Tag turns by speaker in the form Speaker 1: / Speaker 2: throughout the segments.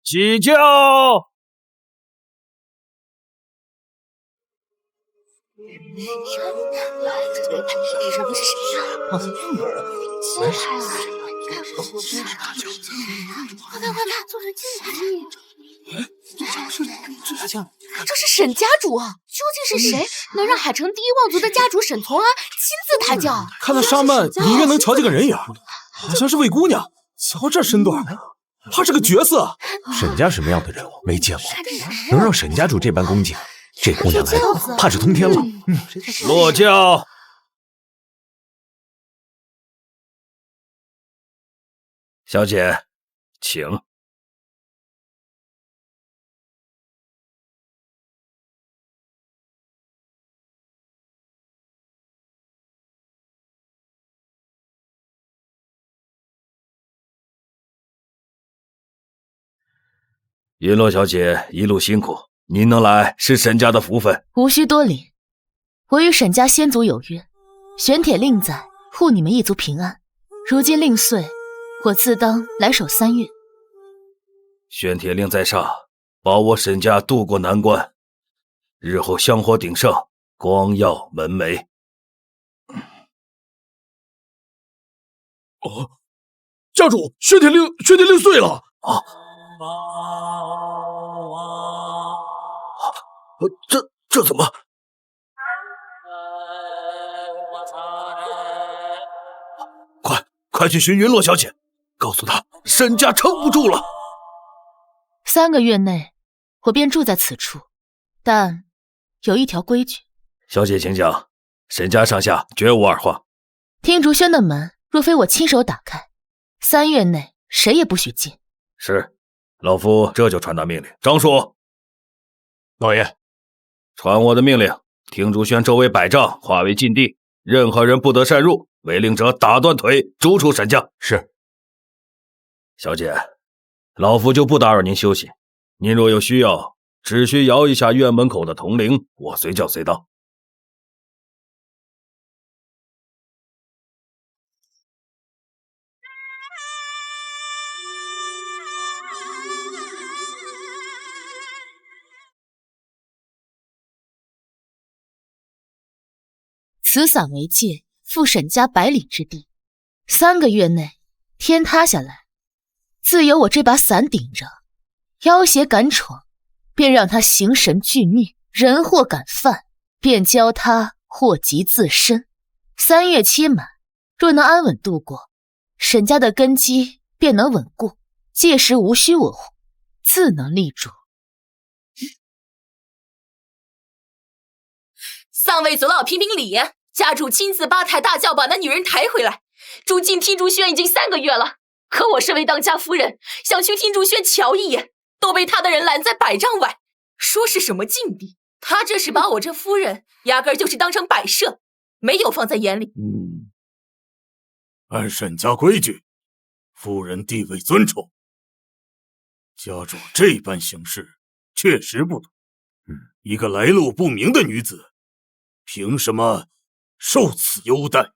Speaker 1: 起轿！
Speaker 2: 这是沈家主啊！究竟是谁能让海城第一望族的家主沈从安亲自抬轿？
Speaker 1: 看那纱幔，隐约能瞧见个人影，好像是魏姑娘。瞧这身段，怕是个绝色。
Speaker 3: 沈家什么样的人物没见过，能让沈家主这般恭敬，这姑娘来的怕是通天了。
Speaker 1: 落轿。小姐，请。云落小姐一路辛苦，您能来是沈家的福分。
Speaker 2: 无需多礼，我与沈家先祖有约，玄铁令在，护你们一族平安。如今令岁，我自当来守3月。
Speaker 1: 玄铁令在上，保我沈家渡过难关，日后香火鼎盛，光耀门楣。
Speaker 4: 家主，玄铁令碎了啊！这怎么？快去寻云落小姐，告诉她沈家撑不住了。
Speaker 2: 3个月内，我便住在此处，但有一条规矩。
Speaker 1: 小姐请讲，沈家上下绝无二话。
Speaker 2: 听竹轩的门，若非我亲手打开，3月内谁也不许进。
Speaker 1: 是，老夫这就传达命令。张叔，
Speaker 3: 老爷，
Speaker 1: 传我的命令，听竹轩周围100丈划为禁地，任何人不得擅入，违令者打断腿，逐出沈家。
Speaker 3: 是。
Speaker 1: 小姐，老夫就不打扰您休息，您若有需要，只需摇一下院门口的铜铃，我随叫随到。
Speaker 2: 此伞为界，赴沈家100里之地。3个月内，天塌下来，自有我这把伞顶着。妖邪敢闯，便让他形神俱灭；人祸敢犯，便教他祸及自身。3月期满，若能安稳度过，沈家的根基便能稳固，届时无需我护，自能立住。
Speaker 5: 3位族老评评理，家主亲自8抬大轿把那女人抬回来。住进听竹轩已经3个月了，可我身为当家夫人，想去听竹轩瞧一眼，都被他的人拦在100丈外，说是什么禁地。他这是把我这夫人压根儿就是当成摆设，没有放在眼里。
Speaker 4: 按沈家规矩，夫人地位尊崇，家主这般行事确实不妥。一个来路不明的女子，凭什么受此优待？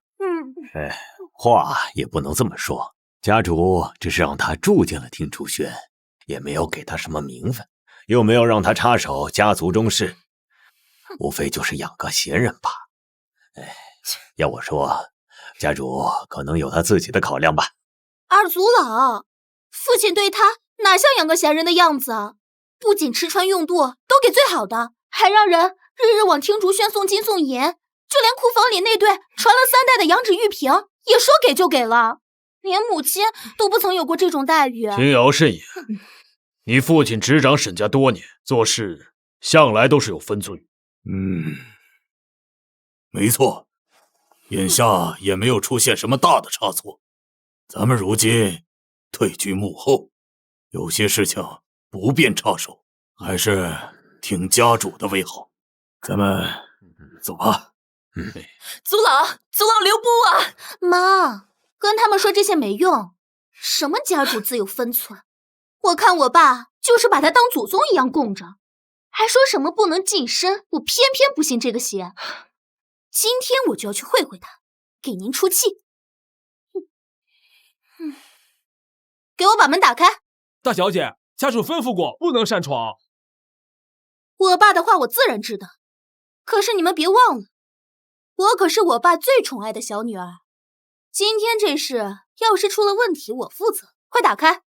Speaker 3: 话也不能这么说。家主只是让他住进了听竹轩，也没有给他什么名分，又没有让他插手家族中事，无非就是养个闲人罢。要我说，家主可能有他自己的考量吧。
Speaker 6: 二族老，父亲对他哪像养个闲人的样子啊？不仅吃穿用度都给最好的，还让人日日往听竹轩送金送银，就连库房里那对传了3代的羊脂玉瓶也说给就给了，连母亲都不曾有过这种待遇。
Speaker 4: 听瑶慎言，你父亲执掌沈家多年，做事向来都是有分寸。没错，眼下也没有出现什么大的差错。咱们如今退居幕后，有些事情不便插手，还是听家主的为好。咱们走吧。
Speaker 5: 族老留步啊！
Speaker 6: 妈，跟他们说这些没用。什么家主自有分寸？我看我爸就是把他当祖宗一样供着，还说什么不能近身，我偏偏不信这个邪。今天我就要去会会他，给您出气。给我把门打开。
Speaker 7: 大小姐，家主吩咐过，不能擅闯。
Speaker 6: 我爸的话我自然知道，可是你们别忘了，我可是我爸最宠爱的小女儿。今天这事要是出了问题，我负责。快打开！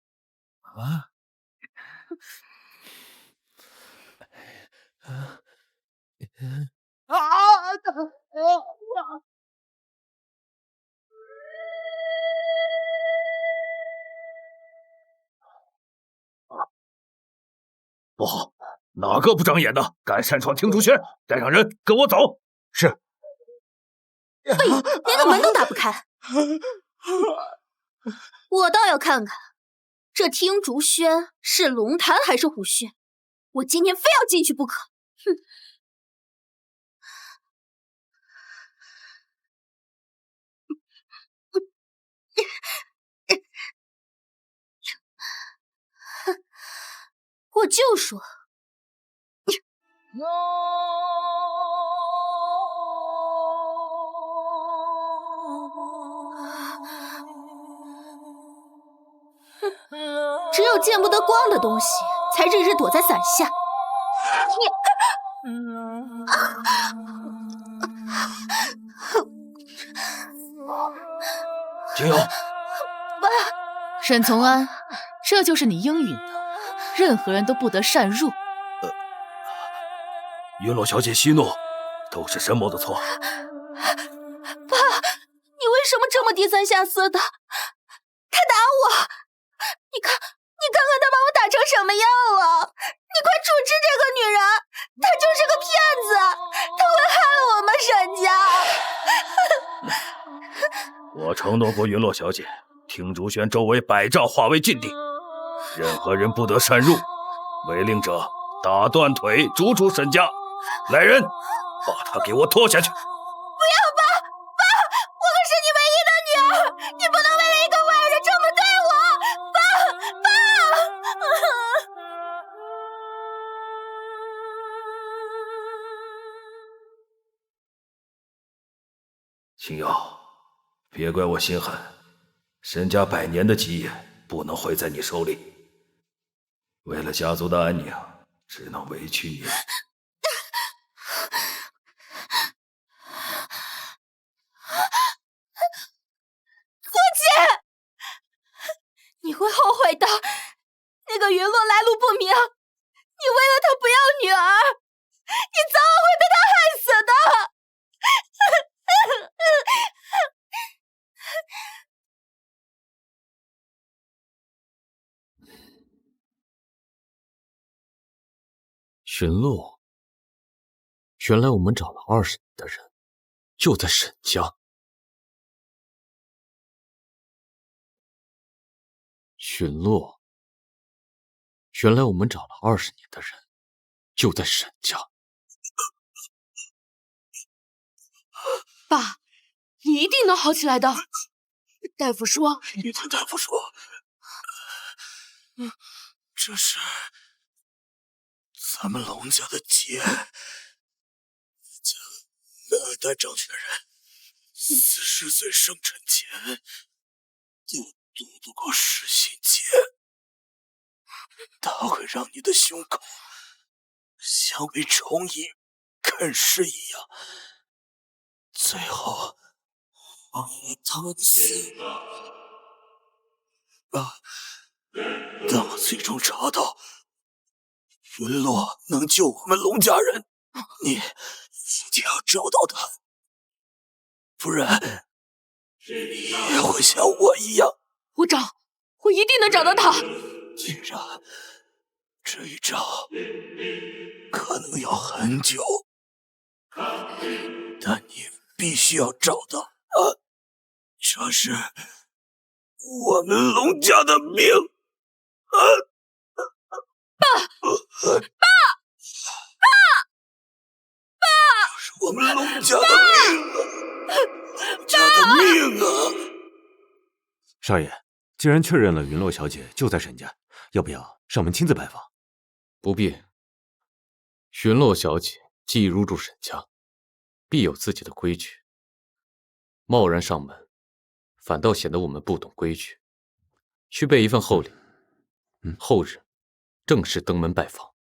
Speaker 1: 不好，哪个不长眼的敢擅闯听竹轩？带上人跟我走。
Speaker 3: 是。
Speaker 6: 对呀，连个门都打不开。我倒要看看，这听竹轩是龙潭还是虎穴？我今天非要进去不可！哼！我就说。只有见不得光的东西，才日日躲在伞下。
Speaker 1: 景瑶，
Speaker 2: 沈从安，这就是你应允的，任何人都不得擅入。
Speaker 1: 云洛小姐息怒，都是沈某的错。
Speaker 6: 爸，你为什么这么低三下四的？他打我，你看他把我打成什么样了？你快处置这个女人，她就是个骗子，她会害我们沈家。
Speaker 1: 我承诺过云洛小姐，听竹轩周围100丈划为禁地，任何人不得擅入，违令者打断腿，逐出沈家。来人，把他给我拖下去！
Speaker 6: 不要爸，我可是你唯一的女儿，你不能为了一个外人这么对我，爸。
Speaker 1: 青瑶，别怪我心狠，沈家100年的基业不能毁在你手里。为了家族的安宁，只能委屈你。
Speaker 6: 你会后悔的。那个云洛来路不明，你为了他不要女儿，你早晚会被他害死的。
Speaker 8: 寻洛，原来我们找了20年的人，就在沈家。寻洛，原来我们找了20年的人，就在沈家。
Speaker 9: 爸，你一定能好起来的。大夫说，
Speaker 4: 你听大夫说，这是咱们龙家的劫。那代掌权人40岁生辰前就躲不过噬心劫，它会让你的胸口像被虫蚁啃噬一样，最后把你疼死。但我最终查到云洛能救我们龙家人，你一定要找到他，不然你也会像我一样。
Speaker 9: 我找，我一定能找到他。
Speaker 4: 既然这一找可能要很久，但你必须要找到他，这是我们龙家的命。爸！这是我们龙家的命啊！龙家的命啊！
Speaker 3: 少爷，既然确认了云洛小姐就在沈家，要不要上门亲自拜访？
Speaker 8: 不必。云洛小姐既入住沈家，必有自己的规矩。贸然上门，反倒显得我们不懂规矩。去备一份厚礼，后日正式登门拜访。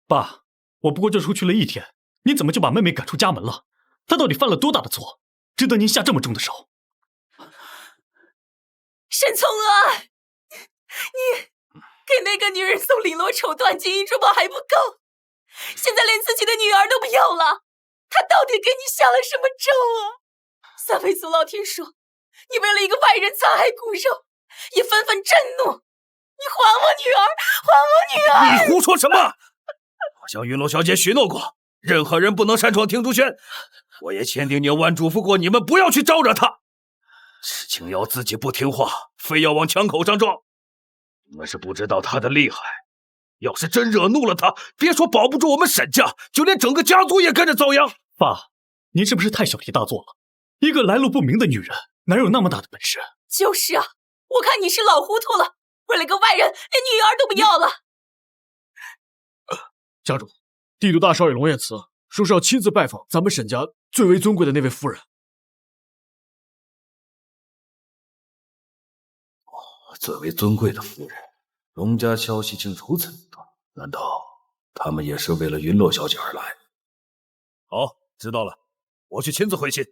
Speaker 7: 爸，我不过就出去了1天，你怎么就把妹妹赶出家门了？她到底犯了多大的错，值得您下这么重的手？
Speaker 5: 沈从娥，你给那个女人送绫罗绸缎、金银珠宝还不够，现在连自己的女儿都不要了，她到底给你下了什么咒啊？三位祖老天说，你为了一个外人残害骨肉，也纷纷震怒。你还我女儿，还我女儿！
Speaker 1: 你胡说什么？我向云楼小姐许诺过，任何人不能擅闯听竹轩。我也千叮咛万嘱咐过你们不要去招惹她。是青瑶自己不听话，非要往枪口上撞。你们是不知道她的厉害。要是真惹怒了她，别说保不住我们沈家，就连整个家族也跟着遭殃。
Speaker 7: 爸，您是不是太小题大做了？一个来路不明的女人，哪有那么大的本事？
Speaker 5: 就是啊，我看你是老糊涂了，为了个外人，连女儿都不要了。
Speaker 7: 家主，帝都大少爷龙彦慈说是要亲自拜访咱们沈家最为尊贵的那位夫人。
Speaker 1: 最为尊贵的夫人，龙家消息竟如此多，难道他们也是为了云洛小姐而来？好，知道了，我去亲自会亲。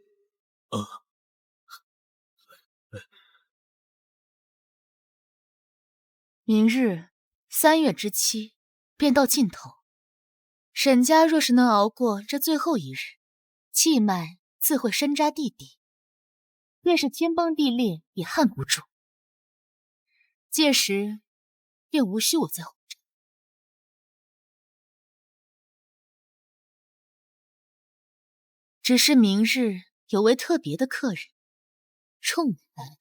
Speaker 2: 明日3月之期便到尽头，沈家若是能熬过这最后一日，气脉自会深扎地底，便是天崩地裂也撼不住。届时便无需我再护着。只是明日有位特别的客人冲我来了。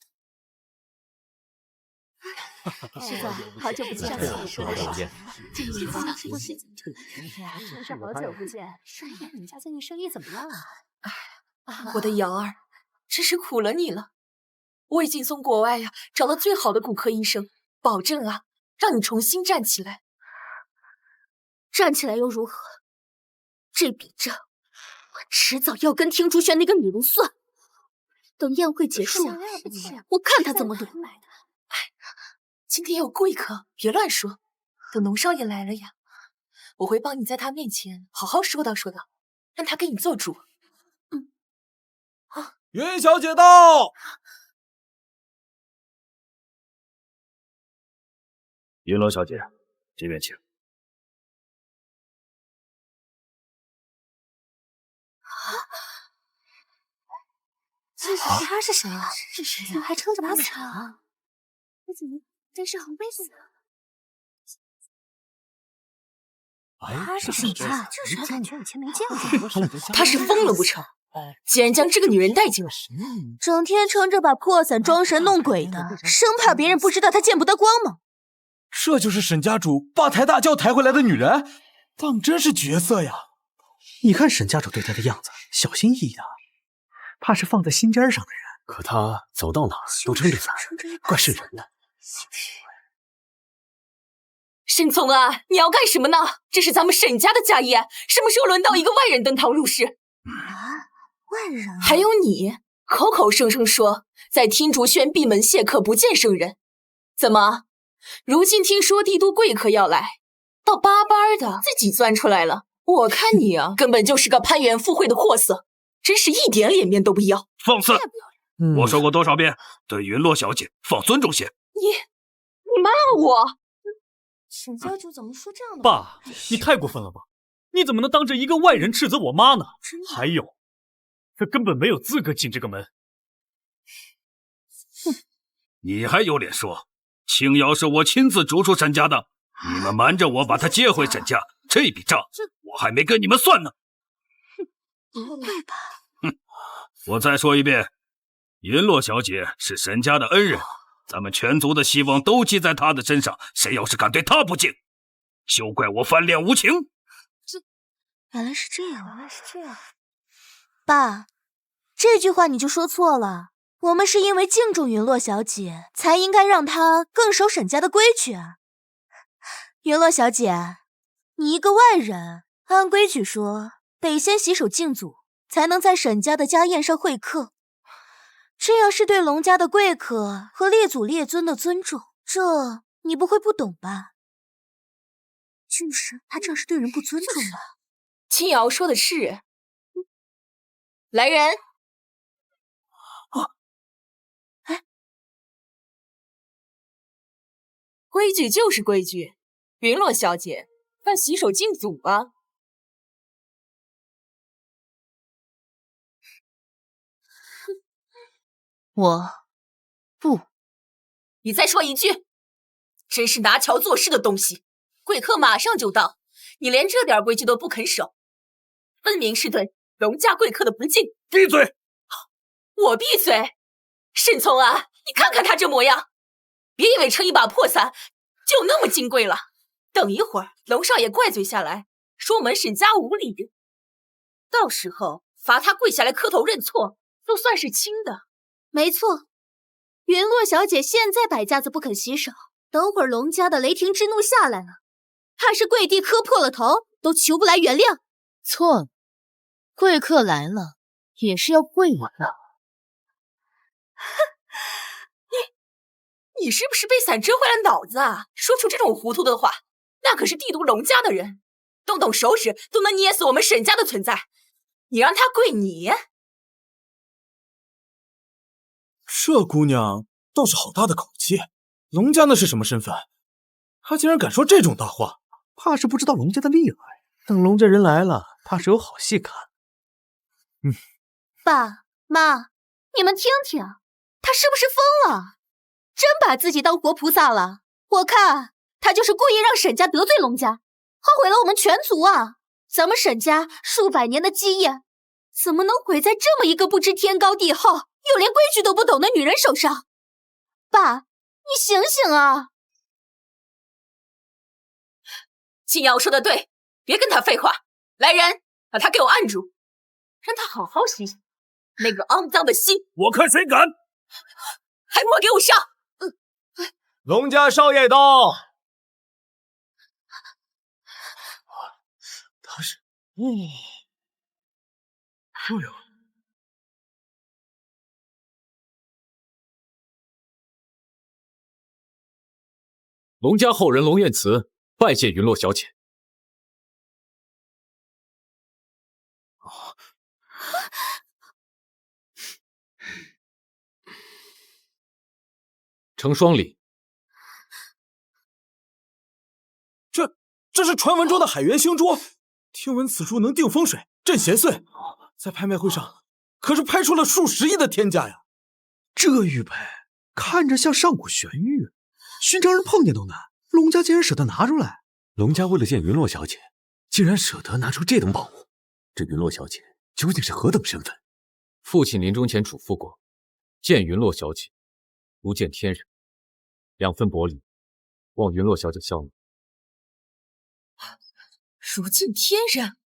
Speaker 6: 师傅，好久不见，
Speaker 8: 好久不见。
Speaker 6: 真是好久不见，真是好久不见。少爷，你家最近生意怎么样啊？
Speaker 5: 我的瑶儿，真是苦了你了。我已经从国外找了最好的骨科医生，保证让你重新站起来。
Speaker 6: 站起来又如何？这笔账，我迟早要跟听竹轩那个女人算。等宴会结束，我看他怎么赌。
Speaker 5: 今天有贵客，别乱说。等龙少爷来了呀，我会帮你在他面前好好说道说道，让他给你做主。
Speaker 7: 云小姐到。
Speaker 1: 云楼小姐，这边请。
Speaker 6: 他是谁啊？是谁呀？还撑着把伞啊？你怎么真是好妹子呢？他是谁啊？就是感觉以前没见过。
Speaker 5: 他是疯了不成？竟然将这个女人带进来，
Speaker 6: 整天撑着把破伞装神弄鬼的，生怕别人不知道他见不得光吗？
Speaker 7: 这就是沈家主把抬大轿抬回来的女人，当真是绝色呀！
Speaker 10: 你看沈家主对她的样子，小心翼翼的，怕是放在心尖上的人。
Speaker 3: 可他走到哪儿都撑着伞，怪瘆人的。
Speaker 5: 沈从啊，你要干什么呢？这是咱们沈家的家业，什么时候轮到一个外人登堂入室？
Speaker 6: 外人？
Speaker 5: 还有你，口口声声说在听竹轩闭门谢客，不见生人，怎么？如今听说帝都贵客要来，倒巴巴的自己钻出来了。我看你根本就是个攀援附会的货色，真是一点脸面都不要。
Speaker 1: 放肆！我说过多少遍，对云洛小姐放尊重些。
Speaker 5: 你骂我？
Speaker 6: 沈家主怎么说这样的
Speaker 7: 爸，
Speaker 6: 话？
Speaker 7: 你太过分了吧！你怎么能当着一个外人斥责我妈呢？还有，她根本没有资格进这个门。
Speaker 1: 你还有脸说？青瑶是我亲自逐出沈家的，你们瞒着我把她接回沈家，这笔账我还没跟你们算呢。
Speaker 6: 不会吧？
Speaker 1: 我再说一遍，云洛小姐是沈家的恩人，咱们全族的希望都系在她的身上，谁要是敢对她不敬，休怪我翻脸无情。
Speaker 6: 原来是这样，爸，这句话你就说错了。我们是因为敬重云洛小姐，才应该让她更守沈家的规矩啊。云洛小姐，你一个外人，按规矩说得先洗手敬祖，才能在沈家的家宴上会客。这样是对龙家的贵客和列祖列尊的尊重，这你不会不懂吧？就是他这是对人不尊重了。
Speaker 5: 青瑶说的是。来人！规矩就是规矩，云落小姐，快洗手敬祖吧。
Speaker 2: 我不。
Speaker 5: 你再说一句，真是拿桥做事的东西！贵客马上就到，你连这点规矩都不肯守，分明是对荣家贵客的不敬。
Speaker 1: 闭嘴！
Speaker 5: 我闭嘴？沈从啊，你看看他这模样，别以为撑一把破伞就那么金贵了。等一会儿龙少爷怪罪下来，说我们沈家无礼，到时候罚他跪下来磕头认错，就算是轻的。
Speaker 6: 没错，云落小姐现在摆架子不肯洗手，等会儿龙家的雷霆之怒下来了，怕是跪地磕破了头都求不来原谅。
Speaker 2: 错了，贵客来了也是要跪我的。
Speaker 5: 你是不是被伞遮坏了脑子啊？说出这种糊涂的话，那可是帝都龙家的人，动动手指都能捏死我们沈家的存在，你让他跪你？
Speaker 11: 这姑娘倒是好大的口气，龙家那是什么身份？她竟然敢说这种大话，
Speaker 10: 怕是不知道龙家的厉害。等龙家人来了，怕是有好戏看。
Speaker 6: 爸妈，你们听听，他是不是疯了？真把自己当活菩萨了？我看他就是故意让沈家得罪龙家，后毁了我们全族啊！咱们沈家数百年的基业，怎么能毁在这么一个不知天高地厚又连规矩都不懂的女人手上？爸，你醒醒啊！
Speaker 5: 青瑶说的对，别跟他废话。来人，把他给我按住，让他好好洗洗那个肮脏的心。
Speaker 1: 我看谁敢！
Speaker 5: 还不快给我上！
Speaker 3: 龙家少爷到。
Speaker 10: 他是，
Speaker 8: 龙家后人龙彦慈拜见云落小姐。成双礼。
Speaker 11: 这是传闻中的海源星珠，听闻此珠能定风水、镇邪祟，在拍卖会上可是拍出了数十亿的天价呀！
Speaker 10: 这玉佩看着像上古玄玉，寻常人碰见都难。龙家竟然舍得拿出来，
Speaker 3: 龙家为了见云落小姐，竟然舍得拿出这等宝物，这云落小姐究竟是何等身份？
Speaker 8: 父亲临终前嘱咐过，见云落小姐如见天人，2分薄礼，望云落小姐效努。
Speaker 5: 如见天人，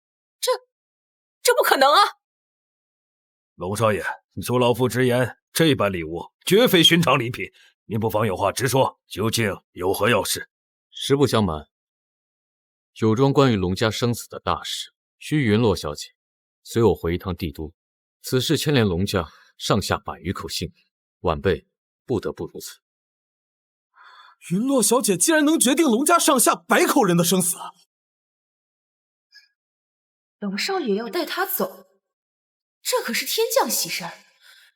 Speaker 5: 这不可能啊！
Speaker 1: 龙少爷，恕老夫直言，这般礼物绝非寻常礼品，您不妨有话直说，究竟有何要事？
Speaker 8: 实不相瞒，有桩关于龙家生死的大事，需云落小姐随我回一趟帝都。此事牵连龙家上下100余口性命，晚辈不得不如此。
Speaker 11: 云落小姐竟然能决定龙家上下100口人的生死！
Speaker 5: 龙少爷要带他走，这可是天降喜事儿。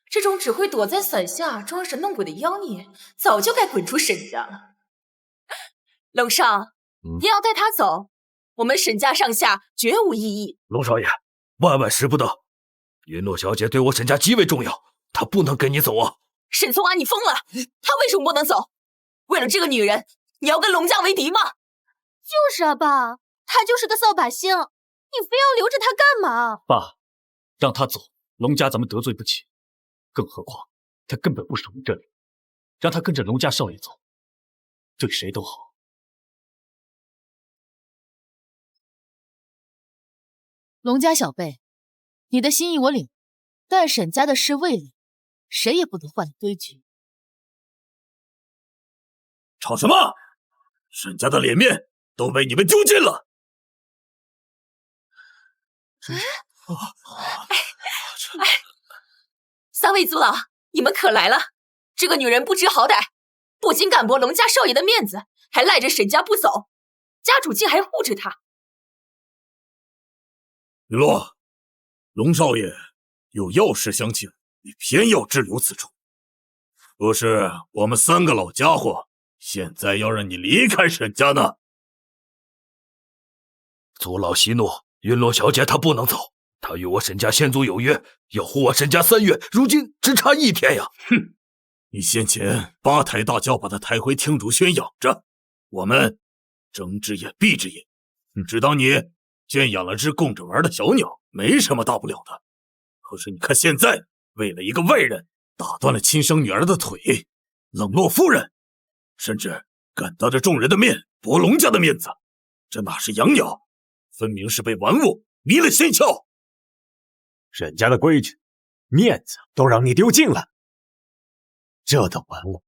Speaker 5: 这种只会躲在伞下装神弄鬼的妖孽，早就该滚出沈家了。龙少，你要带他走，我们沈家上下绝无异议。
Speaker 1: 龙少爷，万万使不得！云落小姐对我沈家极为重要，她不能跟你走啊！
Speaker 5: 沈从安，你疯了！她为什么不能走？为了这个女人，你要跟龙家为敌吗？
Speaker 6: 就是啊，爸，她就是个扫把星，你非要留着她干嘛？
Speaker 7: 爸，让她走，龙家咱们得罪不起。更何况她根本不属于这里，让她跟着龙家少爷走，对谁都好。
Speaker 2: 龙家小辈，你的心意我领，但沈家的事未了，谁也不能坏了规矩。
Speaker 1: 吵什么？沈家的脸面都被你们丢尽了！
Speaker 5: 三位族老，你们可来了！这个女人不知好歹，不仅敢驳龙家少爷的面子，还赖着沈家不走，家主竟还护着他。
Speaker 4: 雨落，龙少爷有要事相请，你偏要滞留此处，不是我们3个老家伙现在要让你离开沈家呢？
Speaker 1: 族老息怒，云落小姐她不能走，她与我沈家先祖有约，要护我沈家3月，如今只差1天呀！
Speaker 4: 哼，你先前8抬大轿把她抬回听竹轩养着，我们睁只眼闭只眼，只当你圈养了只供着玩的小鸟，没什么大不了的。可是你看现在，为了一个外人，打断了亲生女儿的腿，冷落夫人，甚至敢当着众人的面驳龙家的面子，这哪是养鸟，分明是被玩物迷了心窍。
Speaker 3: 沈家的规矩、面子都让你丢尽了，这等玩物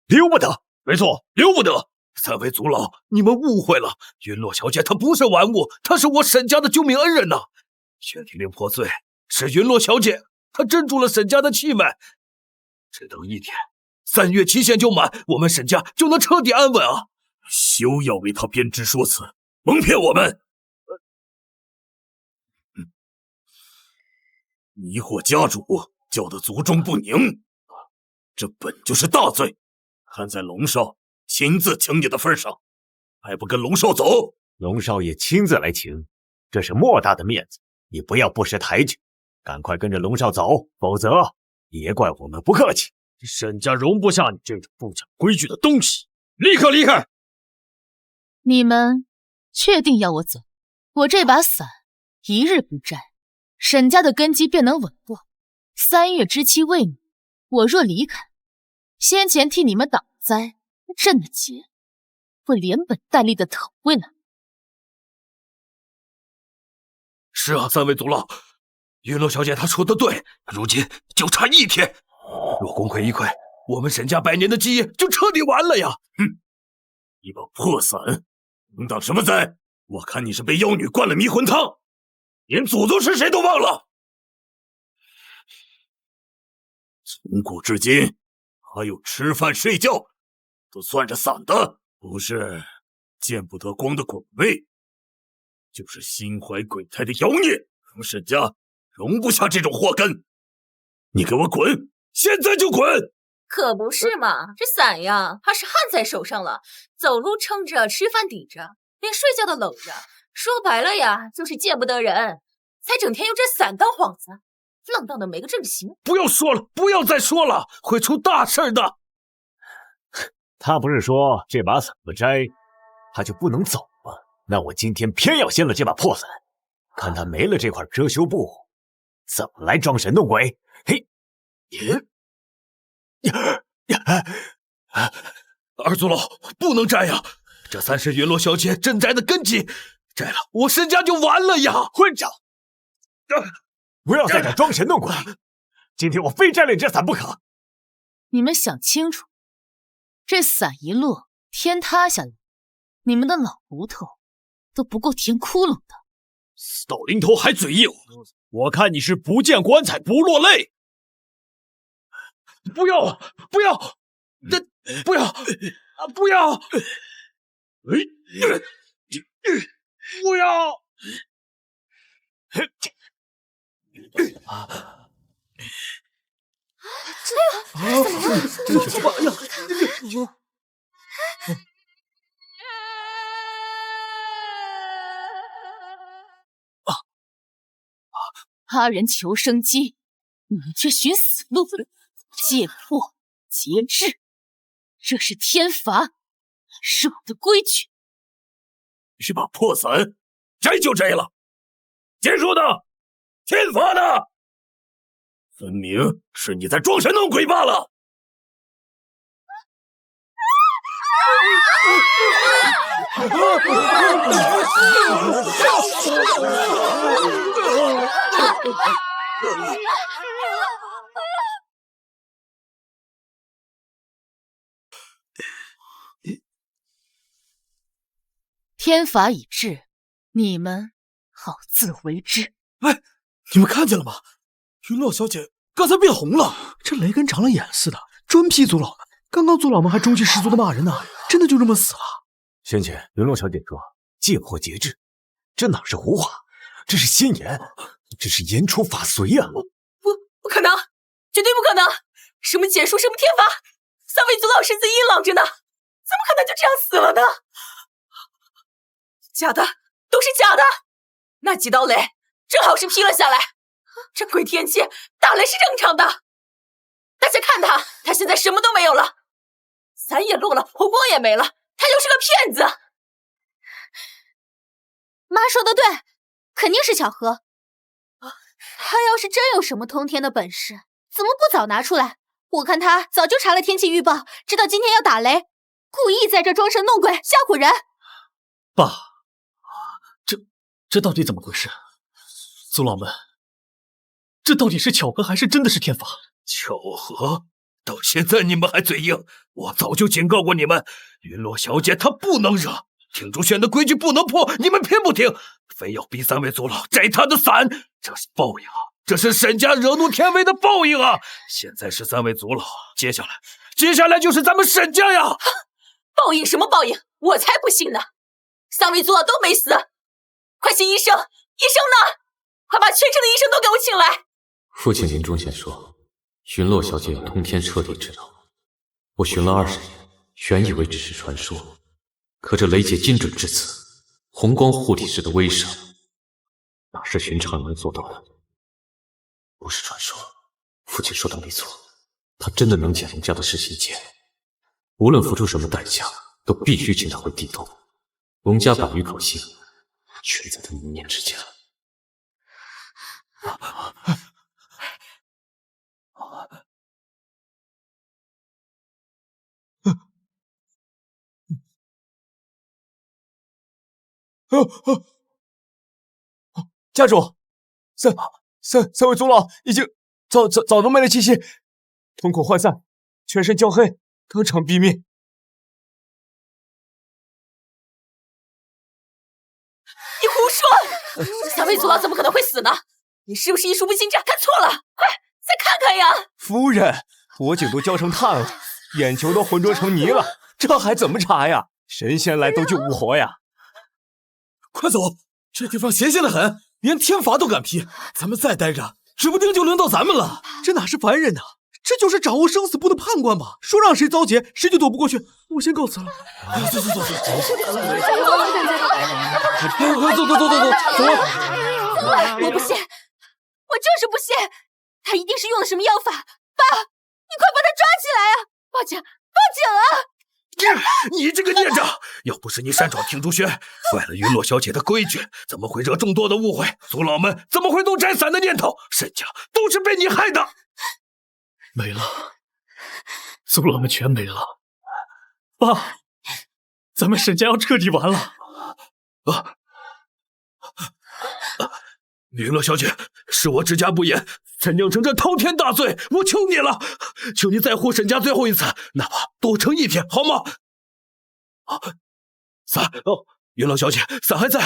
Speaker 3: 留不得。
Speaker 1: 没错，留不得。3位族老，你们误会了，云落小姐她不是玩物，她是我沈家的救命恩人呐。薛提令破碎，是云落小姐，她镇住了沈家的气脉。只等1天，3月期限就满，我们沈家就能彻底安稳啊！
Speaker 4: 休要为他编织说辞，蒙骗我们！迷惑家主，搅得族中不宁，这本就是大罪。看在龙少亲自请你的份上，还不跟龙少走？
Speaker 3: 龙少爷亲自来请，这是莫大的面子，你不要不识抬举，赶快跟着龙少走，否则别怪我们不客气。
Speaker 7: 沈家容不下你这种不讲规矩的东西，立刻离开！
Speaker 2: 你们确定要我走？我这把伞一日不摘，沈家的根基便能稳固。3月之期未满，我若离开，先前替你们挡灾镇的劫，会连本带利的讨回来。
Speaker 1: 是啊，3位族老，云落小姐她说的对，如今就差1天，若功亏一篑，我们沈家100年的基业就彻底完了呀！
Speaker 4: 哼，一把破伞能挡什么灾？我看你是被妖女灌了迷魂汤，连祖宗是谁都忘了。从古至今，还有吃饭睡觉都算着伞的，不是见不得光的滚位，就是心怀鬼胎的妖孽。我们沈家容不下这种祸根，你给我滚！现在就滚！
Speaker 5: 可不是嘛，这伞呀，怕是焊在手上了，走路撑着，吃饭抵着，连睡觉都搂着。说白了呀，就是见不得人，才整天用这伞当幌子，浪荡的没个正形。
Speaker 1: 不要说了，不要再说了，会出大事的。
Speaker 3: 他不是说这把伞不摘，他就不能走吗？那我今天偏要掀了这把破伞，看他没了这块遮羞布，怎么来装神弄鬼？嘿！
Speaker 1: 二族老不能摘呀，这3是云落小姐镇宅的根基，摘了我沈家就完了呀！
Speaker 3: 混账！不要再敢装神弄鬼！今天我非摘了你这伞不可！
Speaker 2: 你们想清楚，这伞一落，天塌下来，你们的老骨头都不够填窟窿的。
Speaker 7: 死到临头还嘴硬，我看你是不见棺材不落泪。
Speaker 1: 不要！不要！不要！不要！不要！
Speaker 6: 怎么了？
Speaker 2: 他人求生机，你们却寻死路，戒魄节制，这是天罚，是我的规矩。
Speaker 4: 这把破伞摘就摘了，结束的，天罚的，分明是你在装神弄鬼罢了。
Speaker 2: 天罚已至，你们好自为之。
Speaker 11: 哎，你们看见了吗？云落小姐刚才变红了，
Speaker 10: 这雷跟长了眼似的，专批族老们刚刚族老们还中气十足的骂人呢，真的就这么死了？
Speaker 3: 先前云洛小姐说戒破节制，这哪是胡话，这是先言，这是言出法随啊！
Speaker 5: 不可能，绝对不可能！什么解数，什么天法，三位族老身子硬朗着呢，怎么可能就这样死了呢？假的，都是假的！那几道雷正好是劈了下来，这鬼天气打雷是正常的。大家看他现在什么都没有了，伞也落了，火光也没了，他就是个骗子。
Speaker 6: 妈说的对，肯定是巧合。他要是真有什么通天的本事，怎么不早拿出来？我看他早就查了天气预报，知道今天要打雷，故意在这装神弄鬼吓唬人。
Speaker 7: 爸，这到底怎么回事？族老们，这到底是巧合还是真的是天法？
Speaker 1: 巧合？到现在你们还嘴硬？我早就警告过你们，云洛小姐她不能惹，听竹轩的规矩不能破，你们偏不听，非要逼三位族老摘她的伞，这是报应啊！这是沈家惹怒天威的报应啊！现在是三位族老，接下来就是咱们沈家呀！
Speaker 5: 报应什么报应？我才不信呢！三位族老都没死，快请医生！医生呢？快把全城的医生都给我请来！
Speaker 8: 父亲临终前说，云洛小姐有通天彻地之能。我寻了20年，原以为只是传说，可这雷劫精准至此，红光护体时的威慑，哪是寻常人能做到的？不是传说，父亲说的没错，他真的能解龙家的噬心结，无论付出什么代价，都必须请他回地洞。龙家百余口姓，全在他一念之间。
Speaker 11: 家主，三位族老已经早都没了气息，瞳孔涣散，全身焦黑，当场毙命。
Speaker 5: 你胡说！这三位族老怎么可能会死呢？你是不是医术不精湛，看错了？快再看看呀！
Speaker 11: 夫人，火警都浇成炭了，眼球都浑浊成泥了，这还怎么查呀？神仙来都救不活呀！快走，这地方邪性的很，连天罚都敢劈，咱们再待着，指不定就轮到咱们了。
Speaker 10: 这哪是凡人呢？这就是掌握生死簿的判官吧？说让谁遭劫，谁就躲不过去。我先告辞了。
Speaker 11: 走。
Speaker 6: 我不信，我就是不信，他一定是用了什么妖法。爸，你快把他抓起来啊！报警啊！
Speaker 1: 你这个孽障！要不是你擅闯听竹轩，坏了云洛小姐的规矩，怎么会惹众多的误会？族老们怎么会动摘伞的念头？沈家都是被你害的。
Speaker 7: 没了，族老们全没了。爸，咱们沈家要彻底完了。
Speaker 1: 云洛小姐，是我指甲不严，才酿成这滔天大罪，我求你了，求你再护沈家最后一次，哪怕多撑1天，好吗？伞云洛小姐，伞还在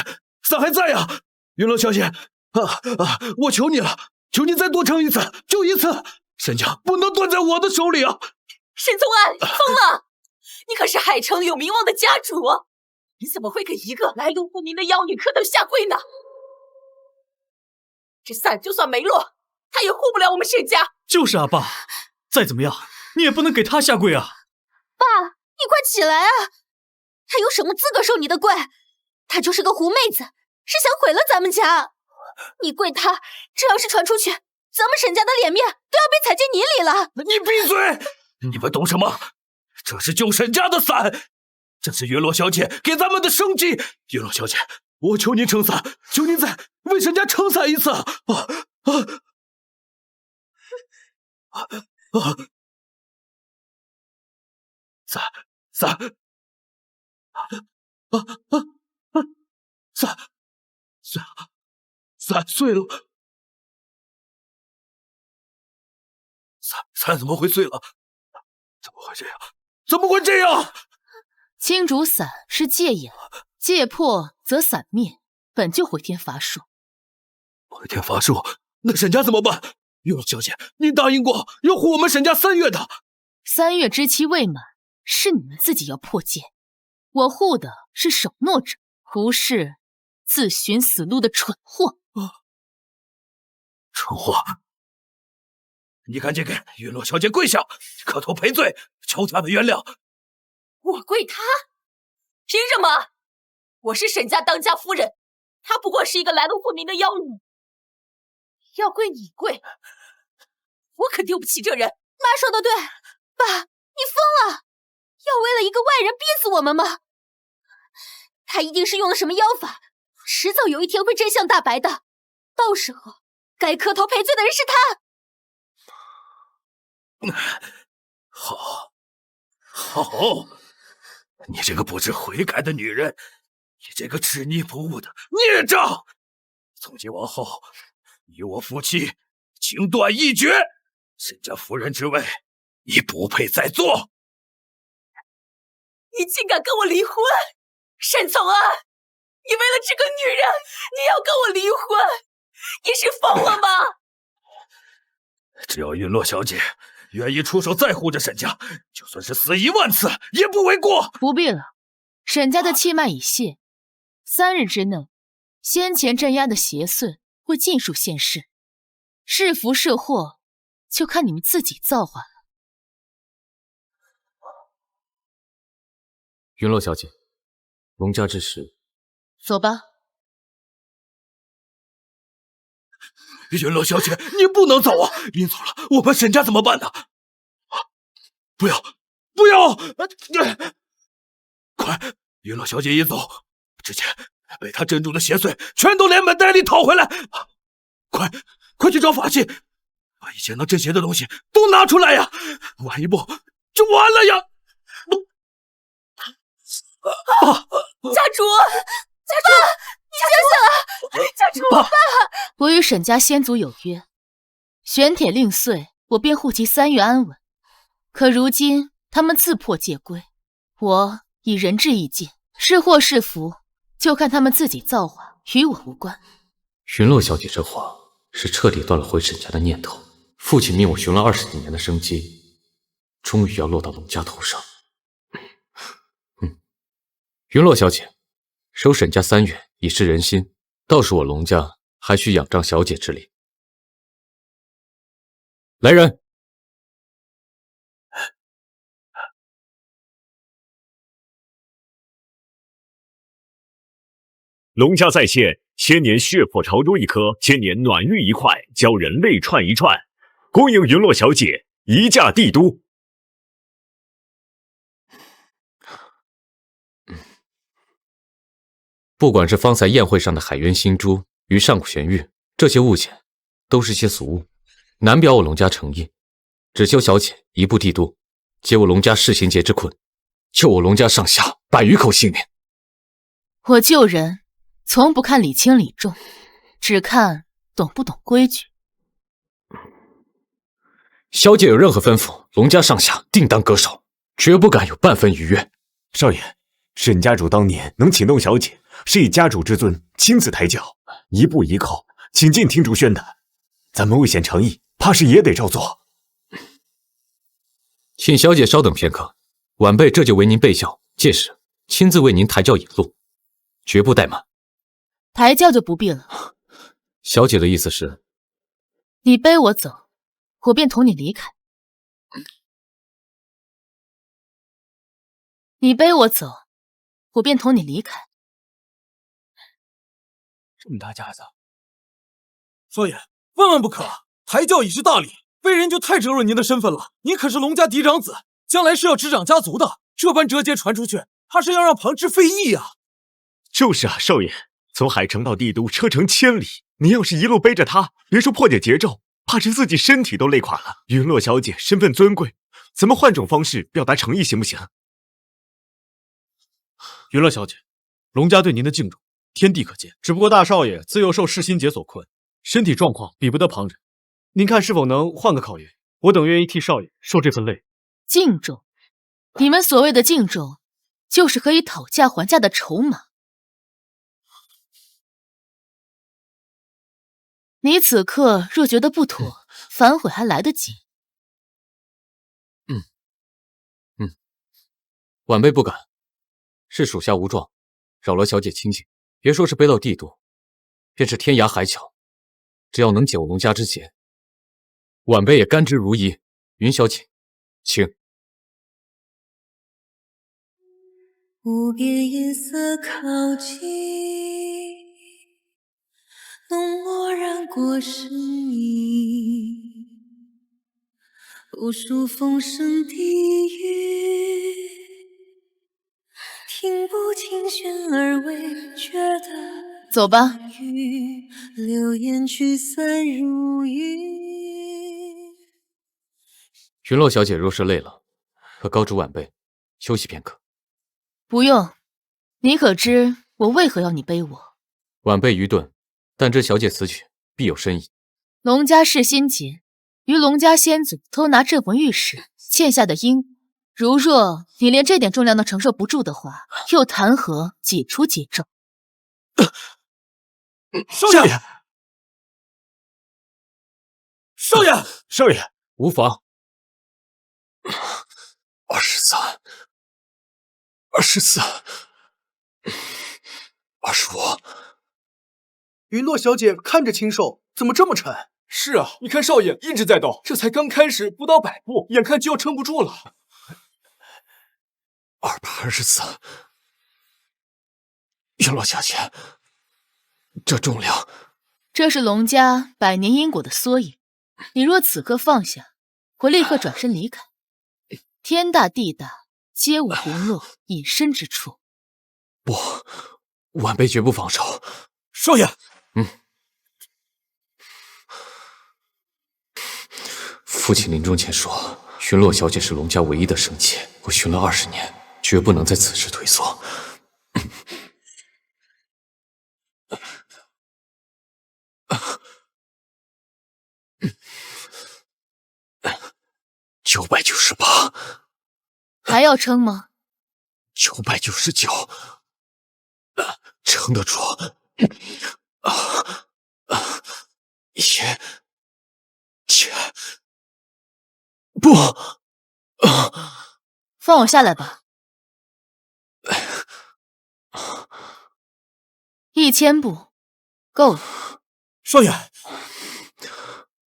Speaker 1: 呀！云洛小姐，我求你了，求你再多撑一次，就一次，沈家不能断在我的手里啊！
Speaker 5: 沈宗安，你疯了！你可是海城有名望的家主，你怎么会给一个来路不明的妖女磕头下跪呢？这伞就算没落，他也护不了我们沈家。
Speaker 7: 就是啊，爸，再怎么样，你也不能给他下跪啊！
Speaker 6: 爸，你快起来啊！他有什么资格受你的跪？他就是个狐妹子，是想毁了咱们家。你跪他，这要是传出去，咱们沈家的脸面都要被踩进泥里了。
Speaker 1: 你闭嘴！你们懂什么？这是救沈家的伞，这是云洛小姐给咱们的生机。云洛小姐，我求您撑伞，求您再为沈家撑伞一次！伞碎了，伞怎么会碎了？怎么会这样？怎么会这样？
Speaker 2: 青竹伞是戒眼，戒破则伞灭，本就毁天乏术。
Speaker 1: 毁天乏术，那沈家怎么办？云洛小姐，您答应过要护我们沈家3月的。
Speaker 2: 3月之期未满，是你们自己要破戒。我护的是守诺者，不是自寻死路的蠢货。
Speaker 1: 蠢货！你赶紧给云洛小姐跪下，磕头赔罪，求她的原谅。
Speaker 5: 我跪她？凭什么？我是沈家当家夫人，她不过是一个来路不明的妖女，要跪你跪，我可丢不起这人。
Speaker 6: 妈说的对，爸，你疯了？要为了一个外人逼死我们吗？他一定是用了什么妖法，迟早有一天会真相大白的，到时候该磕头赔罪的人是他。
Speaker 1: 好，你这个不知悔改的女人，你这个执迷不悟的孽障！从今往后，你我夫妻情断义绝，沈家夫人之位，你不配再做。
Speaker 5: 你竟敢跟我离婚，沈从啊！你为了这个女人，你要跟我离婚？你是疯了吗？
Speaker 1: 只要云洛小姐愿意出手再护着沈家，就算是死1万次也不为过。
Speaker 2: 不必了，沈家的气脉已泄，3日之内，先前镇压的邪祟会尽数现世，是福是祸，就看你们自己造化了。
Speaker 8: 云洛小姐，龙家之事，
Speaker 2: 走吧。
Speaker 1: 云洛小姐，你不能走啊！你走了，我们沈家怎么办呢？不要！快，云洛小姐一走，之前被她镇住的邪祟全都连本带利讨回来！快去找法器，把以前能镇邪的东西都拿出来呀！晚一步就完了呀！
Speaker 5: 家主，你醒醒啊！家主，爸！
Speaker 2: 我与沈家先祖有约，玄铁令碎，我便护其3月安稳。可如今他们自破戒规，我已仁至义尽，是祸是福，就看他们自己造化，与我无关。
Speaker 8: 云洛小姐这话是彻底断了回沈家的念头。父亲命我寻了20几年的生机，终于要落到龙家头上。云洛小姐，守沈家3月，以示人心，倒是我龙家还需仰仗小姐之力。来人！
Speaker 3: 龙家再现千年血魄朝珠1颗，千年暖玉1块，教人泪串1串，恭迎云洛小姐移驾帝都。
Speaker 8: 不管是方才宴会上的海渊星珠与上古玄玉，这些物件都是些俗物，难表我龙家诚意。只求小姐移步帝都，解我龙家噬心劫之困，救我龙家上下100余口性命。
Speaker 2: 我救人从不看礼轻礼重，只看懂不懂规矩。
Speaker 8: 小姐有任何吩咐，龙家上下定当恪守，绝不敢有半分逾越。
Speaker 3: 少爷，沈家主当年能请动小姐，是以家主之尊亲自抬轿，一步一叩，请进听竹轩的。咱们为显诚意，怕是也得照做。
Speaker 8: 请小姐稍等片刻，晚辈这就为您备轿，届时亲自为您抬轿引路，绝不怠慢。
Speaker 2: 抬轿就不必了。
Speaker 8: 小姐的意思是？
Speaker 2: 你背我走，我便同你离开。你背我走，我便同你离开。
Speaker 11: 这么大架子，少爷，万万不可！抬轿已是大礼，为人就太折弱您的身份了。您可是龙家嫡长子，将来是要执掌家族的，这般折节传出去，怕是要让旁支非议啊！
Speaker 3: 就是啊，少爷，从海城到帝都车程1000里，您要是一路背着他，别说破解节奏，怕是自己身体都累垮了。云洛小姐身份尊贵，咱们换种方式表达诚意，行不行？
Speaker 10: 云洛小姐，龙家对您的敬重，天地可见。只不过大少爷自幼受噬心劫所困，身体状况比不得旁人。您看是否能换个考验？我等愿意替少爷受这份累。
Speaker 2: 敬重？你们所谓的敬重，就是可以讨价还价的筹码。你此刻若觉得不妥，反悔还来得及。
Speaker 8: 晚辈不敢，是属下无状，扰了小姐清静。别说是背到帝都，便是天涯海角，只要能解我龙家之结，晚辈也甘之如饴。云小姐，请。
Speaker 12: 无边银色靠近，浓墨染过身影，无数风声低语，听不清玄而未觉的
Speaker 2: 走吧。
Speaker 12: 流言聚散如云。
Speaker 8: 云洛小姐若是累了，可告知晚辈休息片刻。
Speaker 2: 不用，你可知我为何要你背我？
Speaker 8: 晚辈愚钝，但知小姐此举必有深意。
Speaker 2: 龙家世心结，于龙家先祖偷拿镇魂玉时欠下的因，如若你连这点重量都承受不住的话，又谈何解除桀纣？
Speaker 11: 少爷，少爷，
Speaker 3: 少爷，
Speaker 8: 无妨。
Speaker 3: 23、24、25。
Speaker 13: 云洛小姐看着清瘦，怎么这么沉？
Speaker 11: 是啊，你看少爷一直在动，这才刚开始不到100步，眼看就要撑不住了。
Speaker 3: 224。云洛小姐，这重量，
Speaker 2: 这是龙家100年因果的缩影。你若此刻放下，会立刻转身离开。天大地大，皆我云洛隐身之处。
Speaker 3: 不，晚辈绝不放手。
Speaker 11: 少爷，
Speaker 8: 父亲临终前说，寻洛小姐是龙家唯一的生妾，我寻了20年，绝不能在此时退缩。998，
Speaker 2: 还要撑吗
Speaker 3: ？999，撑得住。切，不，
Speaker 2: 放我下来吧。1000步，够了。
Speaker 11: 少爷，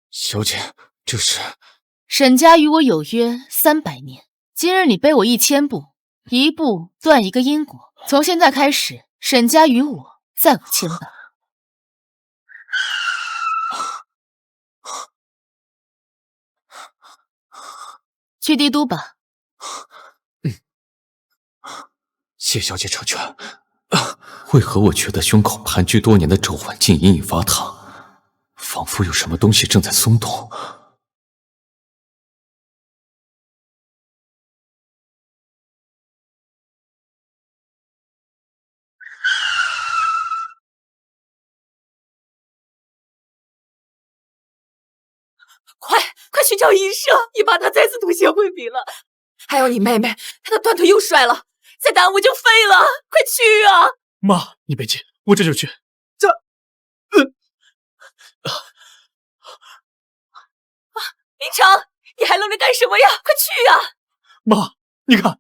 Speaker 3: 小姐，这是
Speaker 2: 沈家与我有约300年，今日你背我1000步，一步断一个因果。从现在开始，沈家与我再无牵绊。去帝都吧。
Speaker 8: 谢小姐成全。为何我觉得胸口盘踞多年的咒魂竟隐隐发烫，仿佛有什么东西正在松动？
Speaker 5: 快去叫医生，你把他再次吐血昏迷了。还有你妹妹，她的断腿又摔了，再耽误就废了，快去啊！
Speaker 10: 妈，你别急，我这就去。
Speaker 5: 林城，你还愣着干什么呀？快去啊！
Speaker 10: 妈，你看，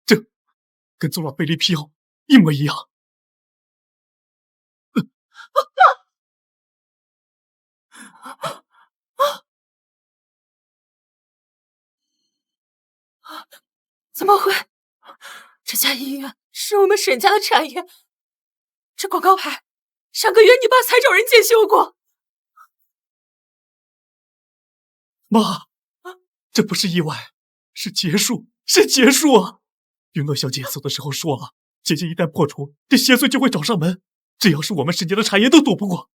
Speaker 10: 这跟昨晚背离癖好一模一样。
Speaker 5: 怎么会？这家医院是我们沈家的产业。这广告牌，上个月你爸才找人检修过。
Speaker 10: 妈，这不是意外，是结束，是结束啊！云洛小姐走的时候说了，姐姐一旦破除，这邪祟就会找上门，只要是我们沈家的产业都躲不过。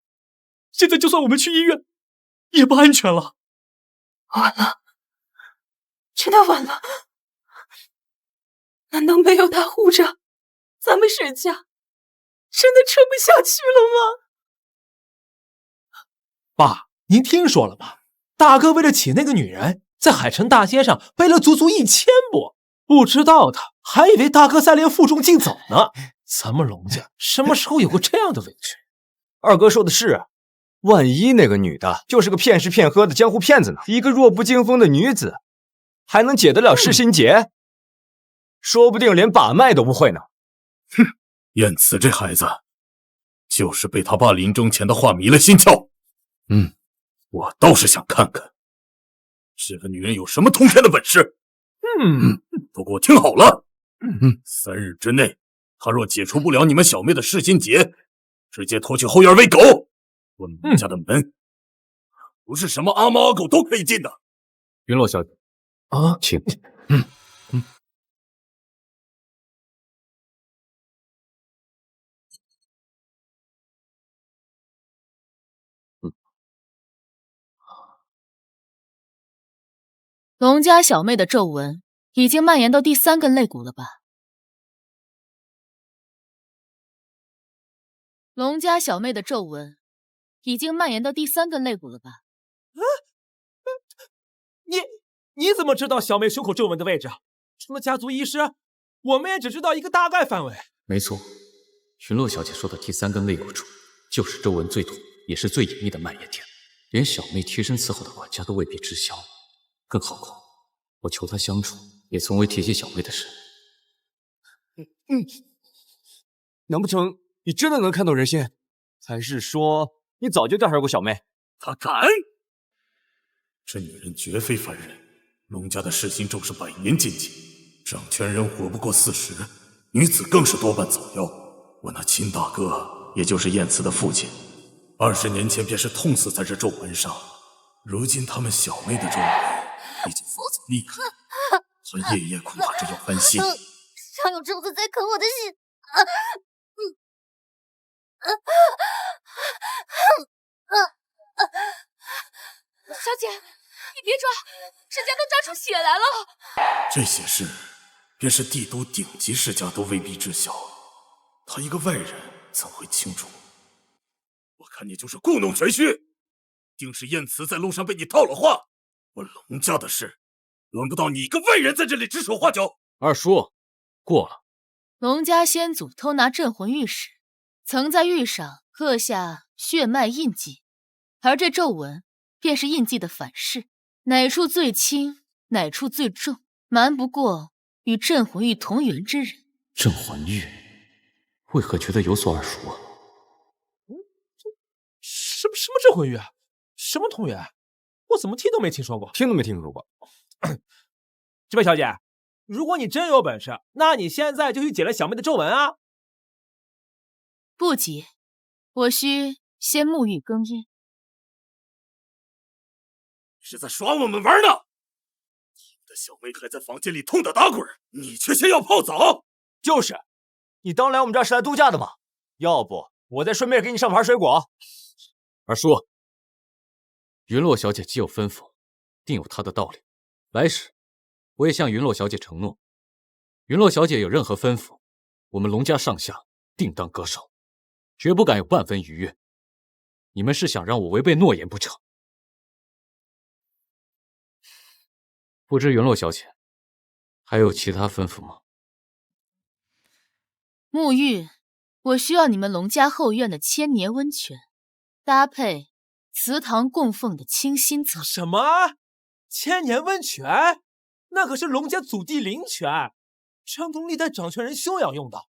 Speaker 10: 现在就算我们去医院，也不安全了。
Speaker 5: 完了，真的完了。难道没有他护着，咱们沈家真的撑不下去了吗？
Speaker 11: 爸，您听说了吗？大哥为了娶那个女人，在海城大街上背了足足1000步，不知道的还以为大哥在练负重竞走呢。咱们龙家什么时候有过这样的委屈？
Speaker 14: 二哥说的是，万一那个女的就是个骗吃骗喝的江湖骗子呢？一个弱不禁风的女子，
Speaker 11: 还能解得了世心结？说不定连把脉都不会呢。
Speaker 4: 哼，燕慈这孩子，就是被他爸临终前的话迷了心窍。我倒是想看看，这个女人有什么通天的本事。都给我听好了，3日之内，她若解除不了你们小妹的世心结，直接拖去后院喂狗。我们家的门，不是什么阿猫阿狗都可以进的。
Speaker 8: 云洛小姐，请。
Speaker 2: 龙家小妹的皱纹已经蔓延到第3根肋骨了吧？龙家小妹的皱纹已经蔓延到第3根肋骨了吧？
Speaker 14: 你怎么知道小妹胸口皱纹的位置？除了家族医师，我们也只知道一个大概范围。
Speaker 8: 没错，云洛小姐说的第3根肋骨处，就是皱纹最多也是最隐秘的蔓延点，连小妹贴身伺候的管家都未必知晓。更何况，我求她相处，也从未提起小妹的事。
Speaker 11: 难不成你真的能看懂人心？还是说你早就调查过小妹？
Speaker 4: 她敢？这女人绝非凡人。龙家的世心咒是100年禁忌，掌权人活不过40，女子更是多半早夭。我那亲大哥，也就是燕慈的父亲，20年前便是痛死在这咒纹上。如今他们小妹的咒纹已经发作厉害，他夜夜恐怕这要翻新。
Speaker 6: 上有咒子在啃我的心。
Speaker 9: 小姐，你别抓，沈家都扎出血来了。
Speaker 4: 这些事，便是帝都顶级世家都未必知晓，他一个外人怎会清楚？我看你就是故弄玄虚，定是燕慈在路上被你套了话。我龙家的事，轮不到你一个外人在这里指手画脚。
Speaker 8: 二叔，过了。
Speaker 2: 龙家先祖偷拿镇魂玉时，曾在玉上刻下血脉印记，而这皱纹便是印记的反噬，哪处最轻，哪处最重，瞒不过与镇魂玉同源之人。
Speaker 8: 镇魂玉，为何觉得有所耳熟啊？
Speaker 14: 什么镇魂玉？什么同源？我怎么听都没听说过。
Speaker 11: 听都没听说过。
Speaker 14: 这位小姐，如果你真有本事，那你现在就去解了小妹的皱纹啊！
Speaker 2: 不急，我需先沐浴更衣。
Speaker 4: 是在耍我们玩呢！你的小妹还在房间里痛打打滚，你却先要泡澡。
Speaker 11: 就是，你当来我们这儿是来度假的吗？要不我再顺便给你上盘水果。
Speaker 8: 二叔，云洛小姐既有吩咐，定有她的道理。来时，我也向云洛小姐承诺，云洛小姐有任何吩咐，我们龙家上下定当恪守，绝不敢有半分逾越。你们是想让我违背诺言不成？不知云洛小姐还有其他吩咐吗？
Speaker 2: 沐浴，我需要你们龙家后院的千年温泉，搭配祠堂供奉的清心草。
Speaker 14: 什么？千年温泉？那可是龙家祖地灵泉，山东历代掌权人休养用的。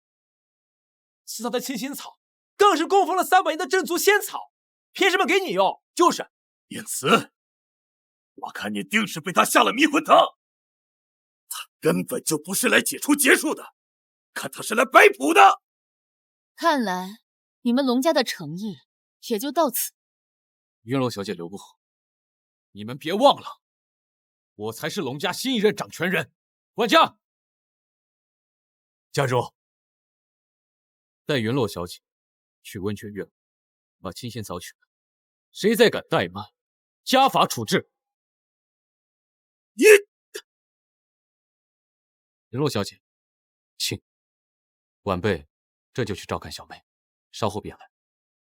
Speaker 14: 祠堂的清心草更是供奉了300年的镇族仙草，凭什么给你用？就是。
Speaker 4: 燕慈，我看你定是被他下了迷魂汤，他根本就不是来解除结束的，看他是来摆谱的。
Speaker 2: 看来你们龙家的诚意也就到此。
Speaker 8: 云楼小姐留步，你们别忘了，我才是龙家新一任掌权人。管家，
Speaker 11: 家主，
Speaker 8: 带云洛小姐去温泉院把清心草取来，谁再敢怠慢，家法处置。
Speaker 4: 你，
Speaker 8: 云洛小姐，请。晚辈这就去照看小妹，稍后便来。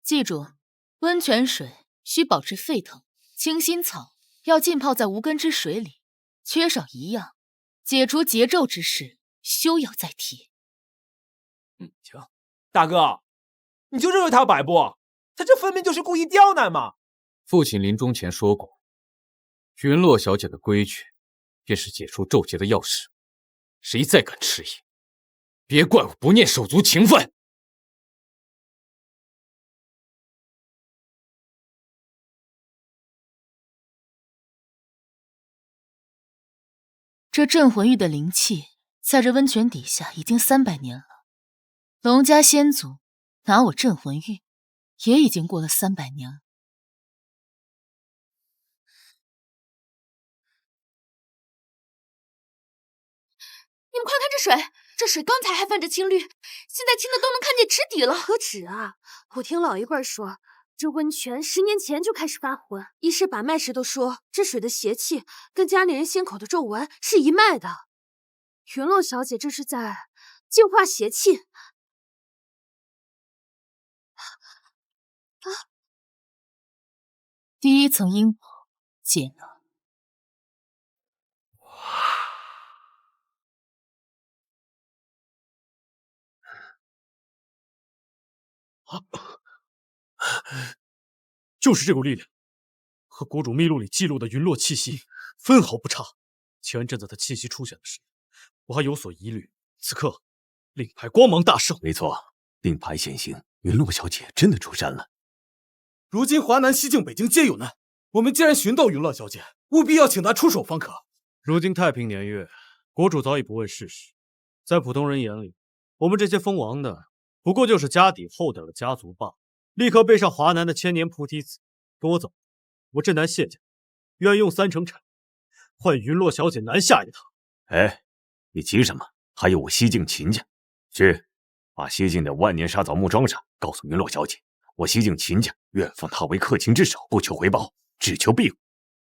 Speaker 2: 记住，温泉水需保持沸腾，清心草要浸泡在无根之水里，缺少一样，解除结咒之事休要再提。
Speaker 14: 行，大哥，你就认为他摆布？他这分明就是故意刁难嘛！
Speaker 8: 父亲临终前说过，云洛小姐的规矩便是解除咒劫的钥匙。谁再敢迟疑，别怪我不念手足情分。
Speaker 2: 这镇魂玉的灵气，在这温泉底下已经300年了。龙家先祖拿我镇魂玉，也已经过了300年了。
Speaker 9: 你们快看这水，这水刚才还泛着青绿，现在青的都能看见池底了。
Speaker 6: 何止啊！我听老一辈说，这温泉10年前就开始发浑，医师把脉时都说，这水的邪气跟家里人心口的皱纹是一脉的。云落小姐这是在净化邪气。
Speaker 2: 第一层阴魄解了。
Speaker 10: 就是这股力量，和国主秘录里记录的云落气息分毫不差。前阵子他气息出现的时，我还有所疑虑。此刻，令牌光芒大盛。
Speaker 3: 没错，令牌显形，云落小姐真的出山了。
Speaker 11: 如今华南、西境、北境皆有难，我们既然寻到云落小姐，务必要请她出手方可。
Speaker 10: 如今太平年月，国主早已不问世事，在普通人眼里，我们这些封王的不过就是家底厚点的家族罢了。立刻背上华南的千年菩提子，跟我走。我镇南谢家愿用3成产，换云落小姐南下一趟。
Speaker 3: 哎，你急什么？还有我西境秦家，去把西境的万年沙枣木装上，告诉云落小姐，我西境秦家愿奉她为克勤之首，不求回报，只求庇护。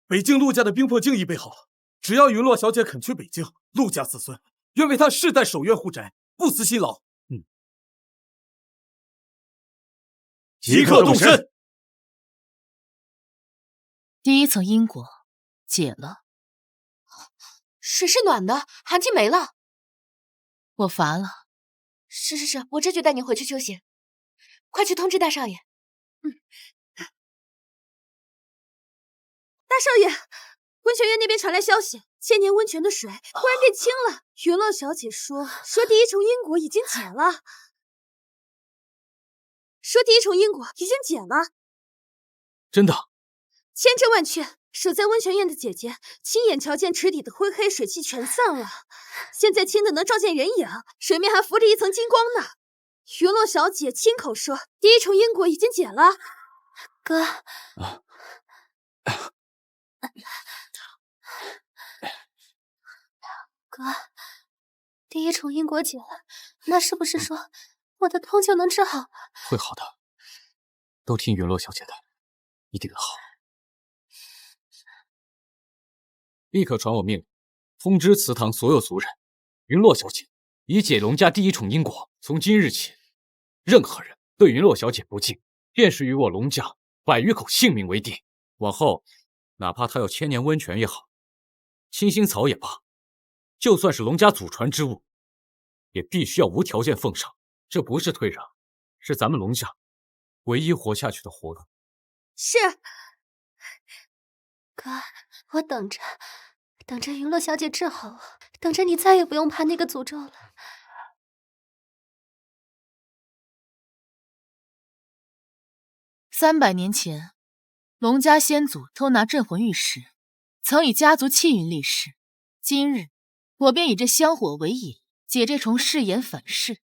Speaker 11: 北境陆家的兵破境已备好了，只要云落小姐肯去北境，陆家子孙愿为她世代守院护宅，不辞辛劳。
Speaker 10: 即刻动身。
Speaker 2: 第一层因果解了。
Speaker 9: 水是暖的，寒气没了。
Speaker 2: 我乏了。
Speaker 9: 是，我这就带你回去休息。快去通知大少爷。
Speaker 6: 大少爷，温泉院那边传来消息，千年温泉的水忽然变清了。云落小姐说第一重因果已经解了。
Speaker 8: 真的？
Speaker 6: 千真万确。守在温泉院的姐姐亲眼瞧见池底的灰黑水气全散了，现在清的能照见人影，水面还浮着一层金光呢。云落小姐亲口说，第一重因果已经解了。
Speaker 9: 哥，哥，第一重因果解了，那是不是说我的痛就能治好？
Speaker 8: 会好的，都听云落小姐的，一定好。立刻传我命令，通知祠堂所有族人，云落小姐已解龙家第一重因果。从今日起，任何人对云落小姐不敬，便是与我龙家100余口性命为定。往后，哪怕她要千年温泉也好，清心草也罢，就算是龙家祖传之物，也必须要无条件奉上。这不是退让，是咱们龙家唯一活下去的活路。
Speaker 6: 是。
Speaker 9: 哥，我等着云落小姐治好我，等着你再也不用怕那个诅咒了。
Speaker 2: 300年前，龙家先祖偷拿镇魂玉时，曾以家族气运立誓。今日，我便以这香火为引，解这重誓言反噬。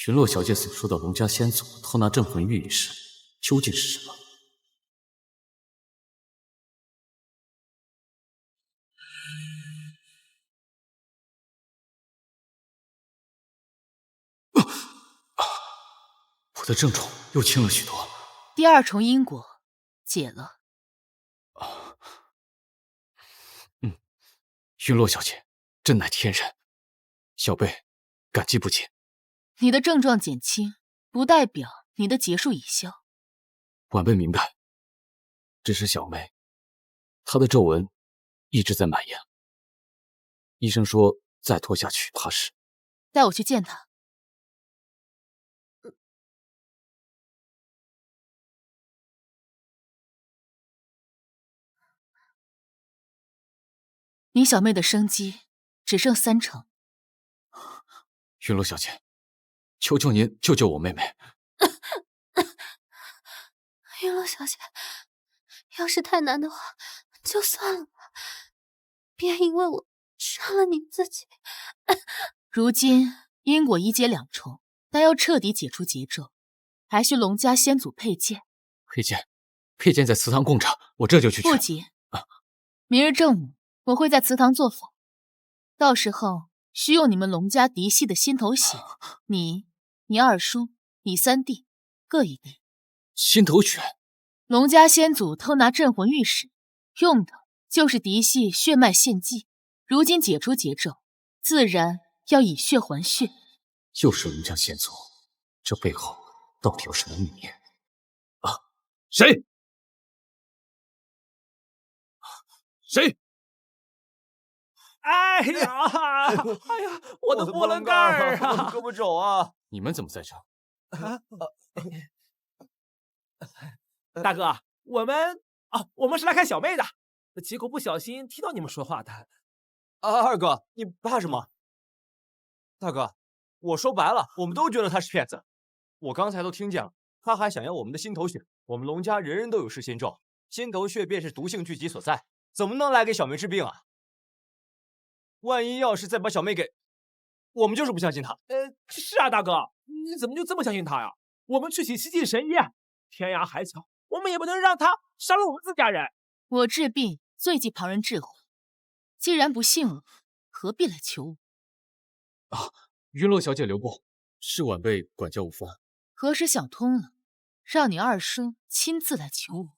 Speaker 8: 云落小姐所说的龙家先祖偷拿镇魂玉一事，究竟是什么？我的症状又轻了许多。
Speaker 2: 第2重因果解了。
Speaker 8: 云落小姐真乃天人，小辈感激不尽。
Speaker 2: 你的症状减轻，不代表你的劫数已消。
Speaker 8: 晚辈明白，只是小妹她的皱纹一直在蔓延，医生说再拖下去怕是……
Speaker 2: 带我去见他。你小妹的生机只剩30%。
Speaker 8: 云洛小姐，求求您救救我妹妹。
Speaker 6: 云洛小姐，要是太难的话，就算了吧，别因为我伤了你自己。
Speaker 2: 如今因果一劫2重，但要彻底解除劫咒，还需龙家先祖佩剑。
Speaker 8: 佩剑在祠堂供着，我这就去取。
Speaker 2: 不急，明日正午我会在祠堂做法，到时候需用你们龙家嫡系的心头血，你二叔、你3弟各1滴。
Speaker 8: 心头血，
Speaker 2: 龙家先祖偷拿镇魂玉时，用的就是嫡系血脉献祭。如今解除劫咒，自然要以血还血。
Speaker 8: 又是龙家先祖，这背后到底有什么秘密？
Speaker 1: 谁？
Speaker 14: 哎呀，我的波棱盖儿啊，
Speaker 11: 我的胳膊肘啊！
Speaker 8: 你们怎么在这？
Speaker 14: 大哥，我们是来看小妹的，结果不小心听到你们说话的。
Speaker 11: 二哥，你怕什么？大哥，我说白了，我们都觉得他是骗子。我刚才都听见了，他还想要我们的心头血。我们龙家人人都有噬心咒，心头血便是毒性聚集所在，怎么能来给小妹治病啊？万一要是再把小妹给……我们就是不相信他。
Speaker 14: 是啊，大哥，你怎么就这么相信他呀？我们去请西晋神医，天涯海角，我们也不能让他伤了我们自家人。
Speaker 2: 我治病最忌旁人智慧，既然不信我，何必来求我？
Speaker 8: 云洛小姐留步，是晚辈管教无方。
Speaker 2: 何时想通了，让你二叔亲自来求我。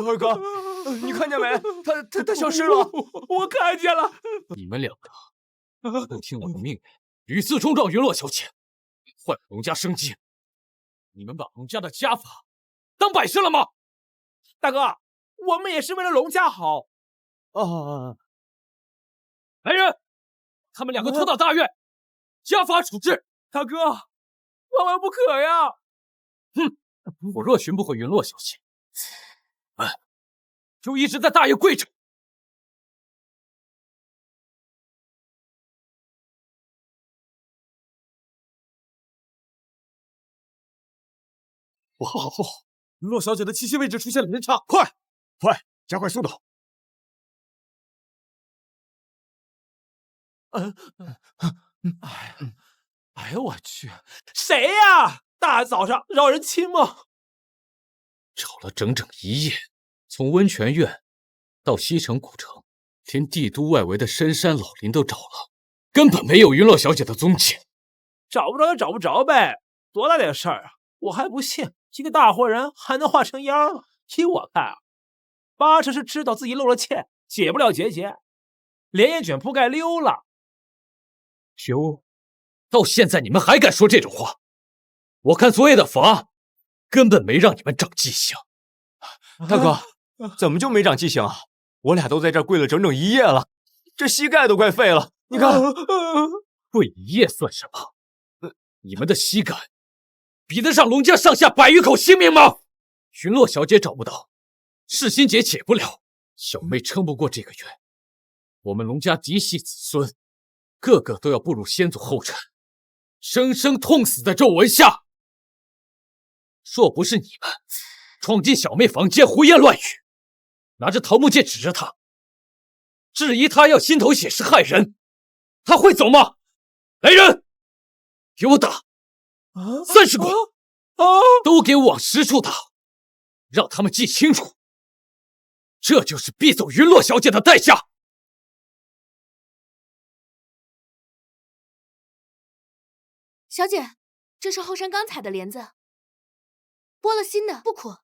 Speaker 11: 二哥，你看见没？他消失了。
Speaker 14: 我看见了。
Speaker 8: 你们2个不听我的命令，屡次冲撞云洛小姐，坏了龙家生机，你们把龙家的家法当摆设了吗？
Speaker 14: 大哥，我们也是为了龙家好。
Speaker 8: 来人，他们2个拖到大院，家法处置。
Speaker 14: 大哥，万万不可呀！
Speaker 8: 哼，我若寻不回云洛小姐，就一直在大院跪着。
Speaker 10: 不好，云洛小姐的栖息位置出现了偏差，快，加快速度！
Speaker 14: 哎呀，我去，谁呀？大早上让人亲吗？
Speaker 8: 找了整整1夜，从温泉院到西城古城，连帝都外围的深山老林都找了，根本没有云洛小姐的踪迹。
Speaker 14: 找不着就找不着呗，多大点事儿啊！我还不信几个大活人还能化成妖呢。依我看啊，8成是知道自己露了怯，解不了结，连夜卷铺盖溜了。
Speaker 8: 丢？到现在你们还敢说这种话？我看昨夜的法根本没让你们长记性。
Speaker 11: 大哥，怎么就没长记性啊？我俩都在这儿跪了整整1夜了，这膝盖都快废了。你看，
Speaker 8: 跪1夜算什么？你们的膝盖比得上龙家上下100余口性命吗？云洛小姐找不到，噬心结解不了，小妹撑不过这个月，我们龙家嫡系子孙个个都要步入先祖后尘，生生痛死在咒纹下。若不是你们闯进小妹房间胡言乱语，拿着桃木剑指着她，质疑她要心头血是害人，她会走吗？来人，给我打！30棍，都给我往实处打，让他们记清楚，这就是逼走云洛小姐的代价。
Speaker 6: 小姐，这是后山刚采的莲子，剥了心的，不苦。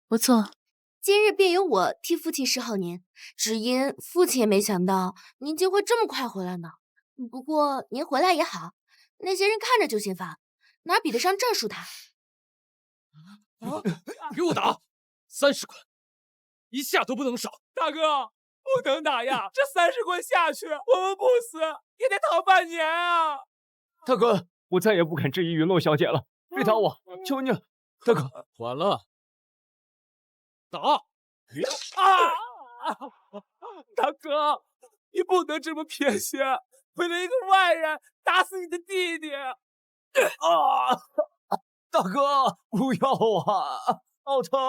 Speaker 2: 不错，
Speaker 6: 今日便由我替父亲侍候您，只因父亲也没想到您竟会这么快回来呢。不过您回来也好，那些人看着就心烦，哪比得上这数他？
Speaker 8: 给我打！30棍，一下都不能少。
Speaker 14: 大哥，不能打呀！这30棍下去，我们不死也得躺半年啊！
Speaker 11: 大哥，我再也不敢质疑云洛小姐了，别打我，求你了，大哥。
Speaker 8: 晚了，打！
Speaker 14: 大哥，你不能这么偏心，为了一个外人打死你的弟弟！
Speaker 11: 大哥，不要啊，好疼！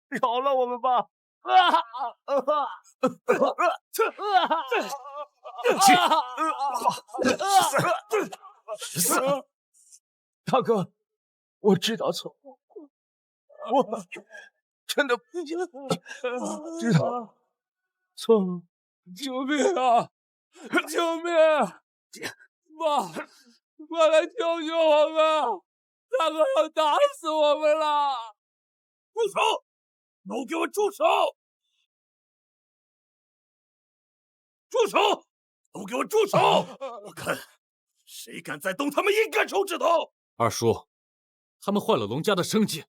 Speaker 11: 饶了我们吧！大哥，我知道错，我真的知道错了。
Speaker 14: 救命啊！救命！妈来救救我们！大哥要打死我们了！
Speaker 1: 住手！都给我住手！住手！都给我住手！我看谁敢再动他们一根手指头！
Speaker 8: 二叔，他们坏了龙家的生计，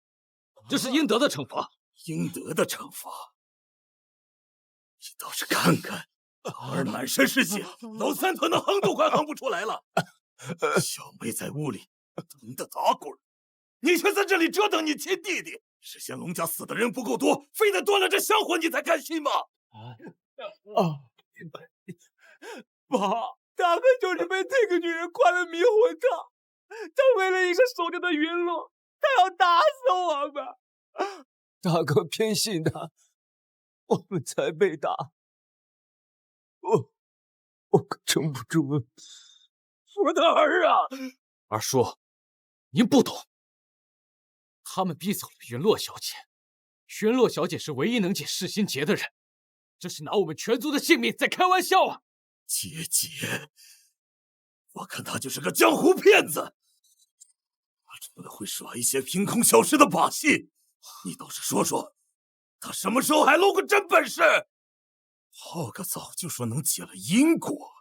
Speaker 8: 这是应得的惩罚。
Speaker 1: 应得的惩罚？你倒是看看，老儿满身是血，老三腿的横都快横不出来了。小妹在屋里疼得打滚，你却在这里折腾你亲弟弟，是嫌龙家死的人不够多，非得断了这香火你才甘心吗？
Speaker 14: 爸，大哥就是被这个女人灌了迷魂汤，他为了一个守着的云洛，他要打死我们。
Speaker 11: 大哥偏心他，我们才被打。我可撑不住了。
Speaker 1: 我的儿啊！
Speaker 8: 二叔，您不懂，他们逼走了云洛小姐，云洛小姐是唯一能解噬心结的人，这是拿我们全族的性命在开玩笑啊！
Speaker 1: 姐，我看他就是个江湖骗子，他除了会耍一些凭空消失的把戏，你倒是说说，他什么时候还露过真本事？好个早就说能解了因果，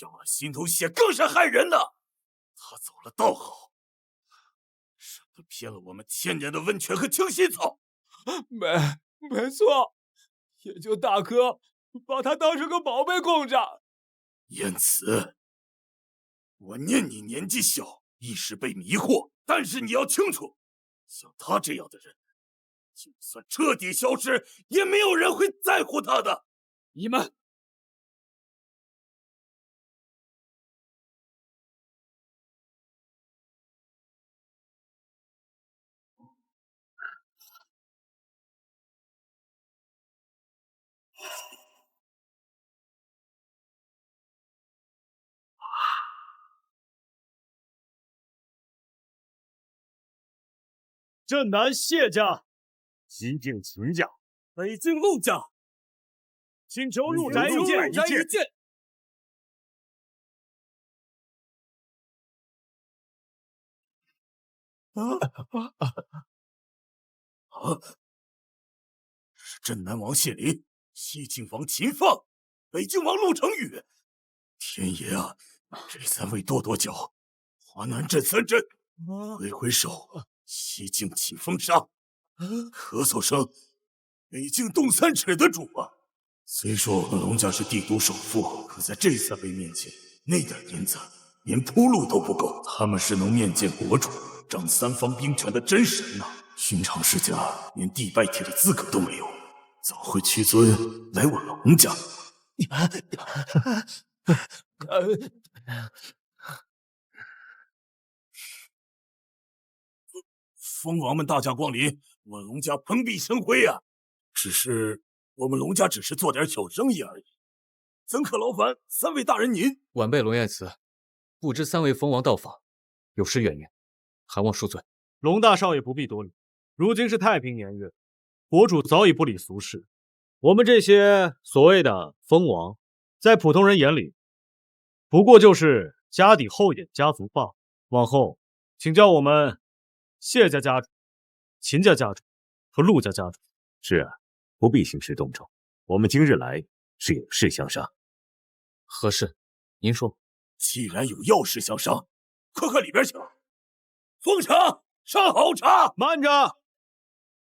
Speaker 1: 要了心头血更是害人呢。他走了倒好，省得骗了我们1000年的温泉和清心草。
Speaker 14: 没错，也就大哥把他当成个宝贝供着。
Speaker 1: 言辞，我念你年纪小，一时被迷惑，但是你要清楚，像他这样的人，就算彻底消失，也没有人会在乎他的。
Speaker 8: 你们
Speaker 10: 镇南谢家，
Speaker 1: 西境秦家，北境陆家，
Speaker 10: 请求入宅一见。
Speaker 1: 是镇南王谢林，西境王秦放，北境王陆成宇。天爷啊，这3位跺脚，华南镇3镇，挥手，西境起风沙，咳嗽声，北境动3尺的主啊！虽说我们龙家是帝都首富，可在这3位面前，那点银子连铺路都不够。他们是能面见国主，掌3方兵权的真神呐！寻常世家连地拜帖的资格都没有，怎会屈尊来我龙家？蜂王们大驾光临，我龙家蓬荜生辉啊！只是我们龙家只是做点小生意而已，怎可劳烦3位大人您？
Speaker 8: 晚辈龙彦慈，不知3位蜂王到访，有失远迎，还望恕罪。
Speaker 10: 龙大少爷不必多礼，如今是太平年月，国主早已不理俗事，我们这些所谓的蜂王，在普通人眼里，不过就是家底厚一点家族罢了。往后，请叫我们谢家家主、秦家家主和陆家家主。
Speaker 3: 是啊，不必兴师动众，我们今日来是有事相商。
Speaker 8: 何事？您说。
Speaker 1: 既然有要事相商，快里边请。奉茶，上好茶。
Speaker 10: 慢着！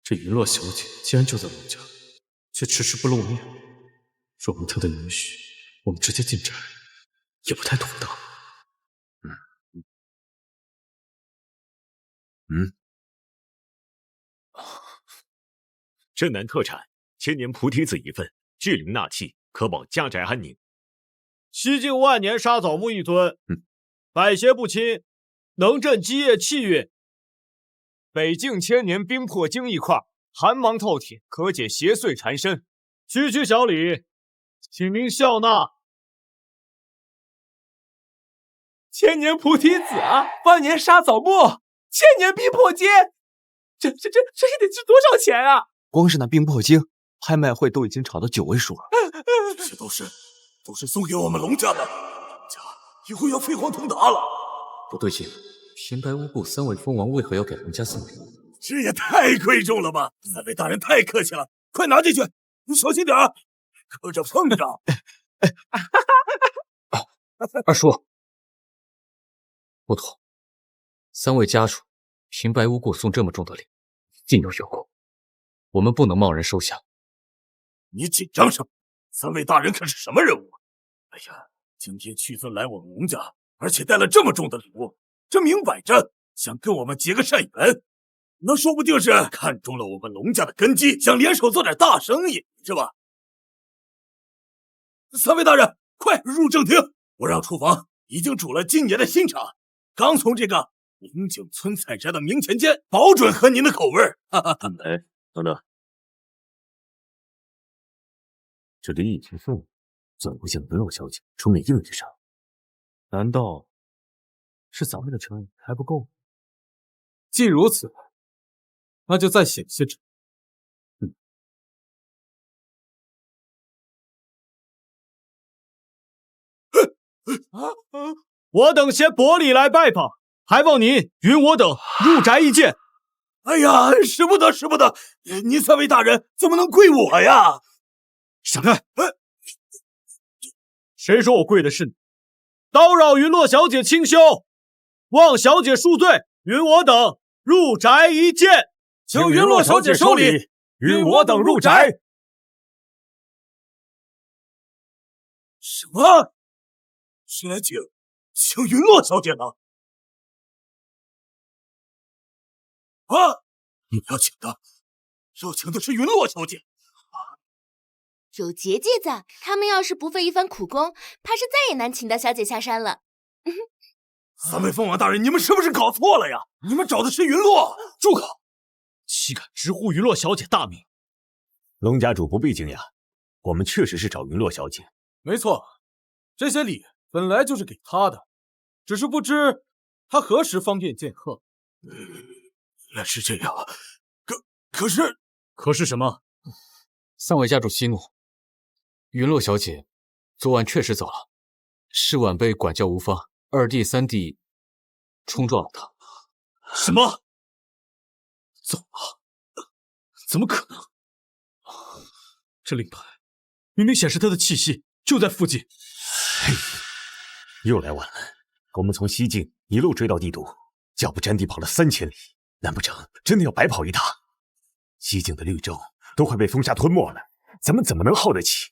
Speaker 10: 这云洛小姐既然就在龙家，却迟迟不露面，若为她的女婿，我们直接进宅也不太妥当。
Speaker 3: 镇南特产千年菩提子一份，聚灵纳气，可保家宅安宁。
Speaker 10: 西晋万年沙枣木一尊，百邪不侵，能镇积液气运。
Speaker 11: 北境千年冰魄晶一块，寒芒透体，可解邪祟缠身。
Speaker 10: 区区小礼，请您笑纳。
Speaker 14: 千年菩提子啊，万年沙枣木，千年冰魄晶，这也得值多少钱啊？
Speaker 11: 光是那冰魄晶，拍卖会都已经炒到9位数了。
Speaker 4: 这些都是送给我们龙家的，龙家以后要飞黄腾达了。
Speaker 8: 不对劲，平白无故3位蜂王为何要给龙家送礼？
Speaker 4: 这也太贵重了吧！3位大人太客气了，快拿进去，你小心点儿，可这碰着。
Speaker 8: 二叔，不妥，3位家主平白无故送这么重的礼，尽有有过，我们不能贸然收下。
Speaker 4: 你紧张什么？3位大人可是什么人物？哎呀，今天屈尊来我们龙家，而且带了这么重的礼物，这明摆着想跟我们结个善缘，那说不定是看中了我们龙家的根基，想联手做点大生意，是吧？3位大人，快入正厅，我让厨房已经煮了今年的新茶，刚从这个龙井村采摘的明前间，保准合您的口味。
Speaker 3: 哎，等等，这礼已经送了，怎会向云洛小姐出面应着上？
Speaker 11: 难道是咱们的诚意还不够？
Speaker 14: 既如此，那就再险些着。
Speaker 10: 我等携薄礼来拜访，还望您允我等入宅一见。
Speaker 4: 哎呀，使不得，使不得！您3位大人怎么能跪我呀？
Speaker 10: 闪开！谁说我跪的是你？叨扰云洛小姐清修，望小姐恕罪，允我等入宅一见。
Speaker 14: 请云洛小姐收礼，允我等入宅。
Speaker 4: 什么？是来请云洛小姐的？啊！你们要请的是云洛小姐。
Speaker 6: 有结界在，他们要是不费一番苦功，怕是再也难请到小姐下山了。
Speaker 4: 3位凤凰大人，你们是不是搞错了呀？你们找的是云洛。
Speaker 10: 住口！岂敢直呼云洛小姐大名？
Speaker 3: 龙家主不必惊讶，我们确实是找云洛小姐。
Speaker 14: 没错，这些礼本来就是给她的，只是不知她何时方便见客。
Speaker 4: 原来是这样，
Speaker 10: 可是什么
Speaker 8: ？3位家主息怒，云洛小姐昨晚确实走了，是晚辈管教无方，2弟3弟冲撞了她。
Speaker 10: 什么？走了？怎么可能？这令牌明明显示她的气息就在附近。
Speaker 3: 嘿，又来晚了。我们从西境一路追到帝都，脚不沾地跑了3000里，难不成真的要白跑一趟？西境的绿洲都快被风沙吞没了，咱们怎么能耗得起？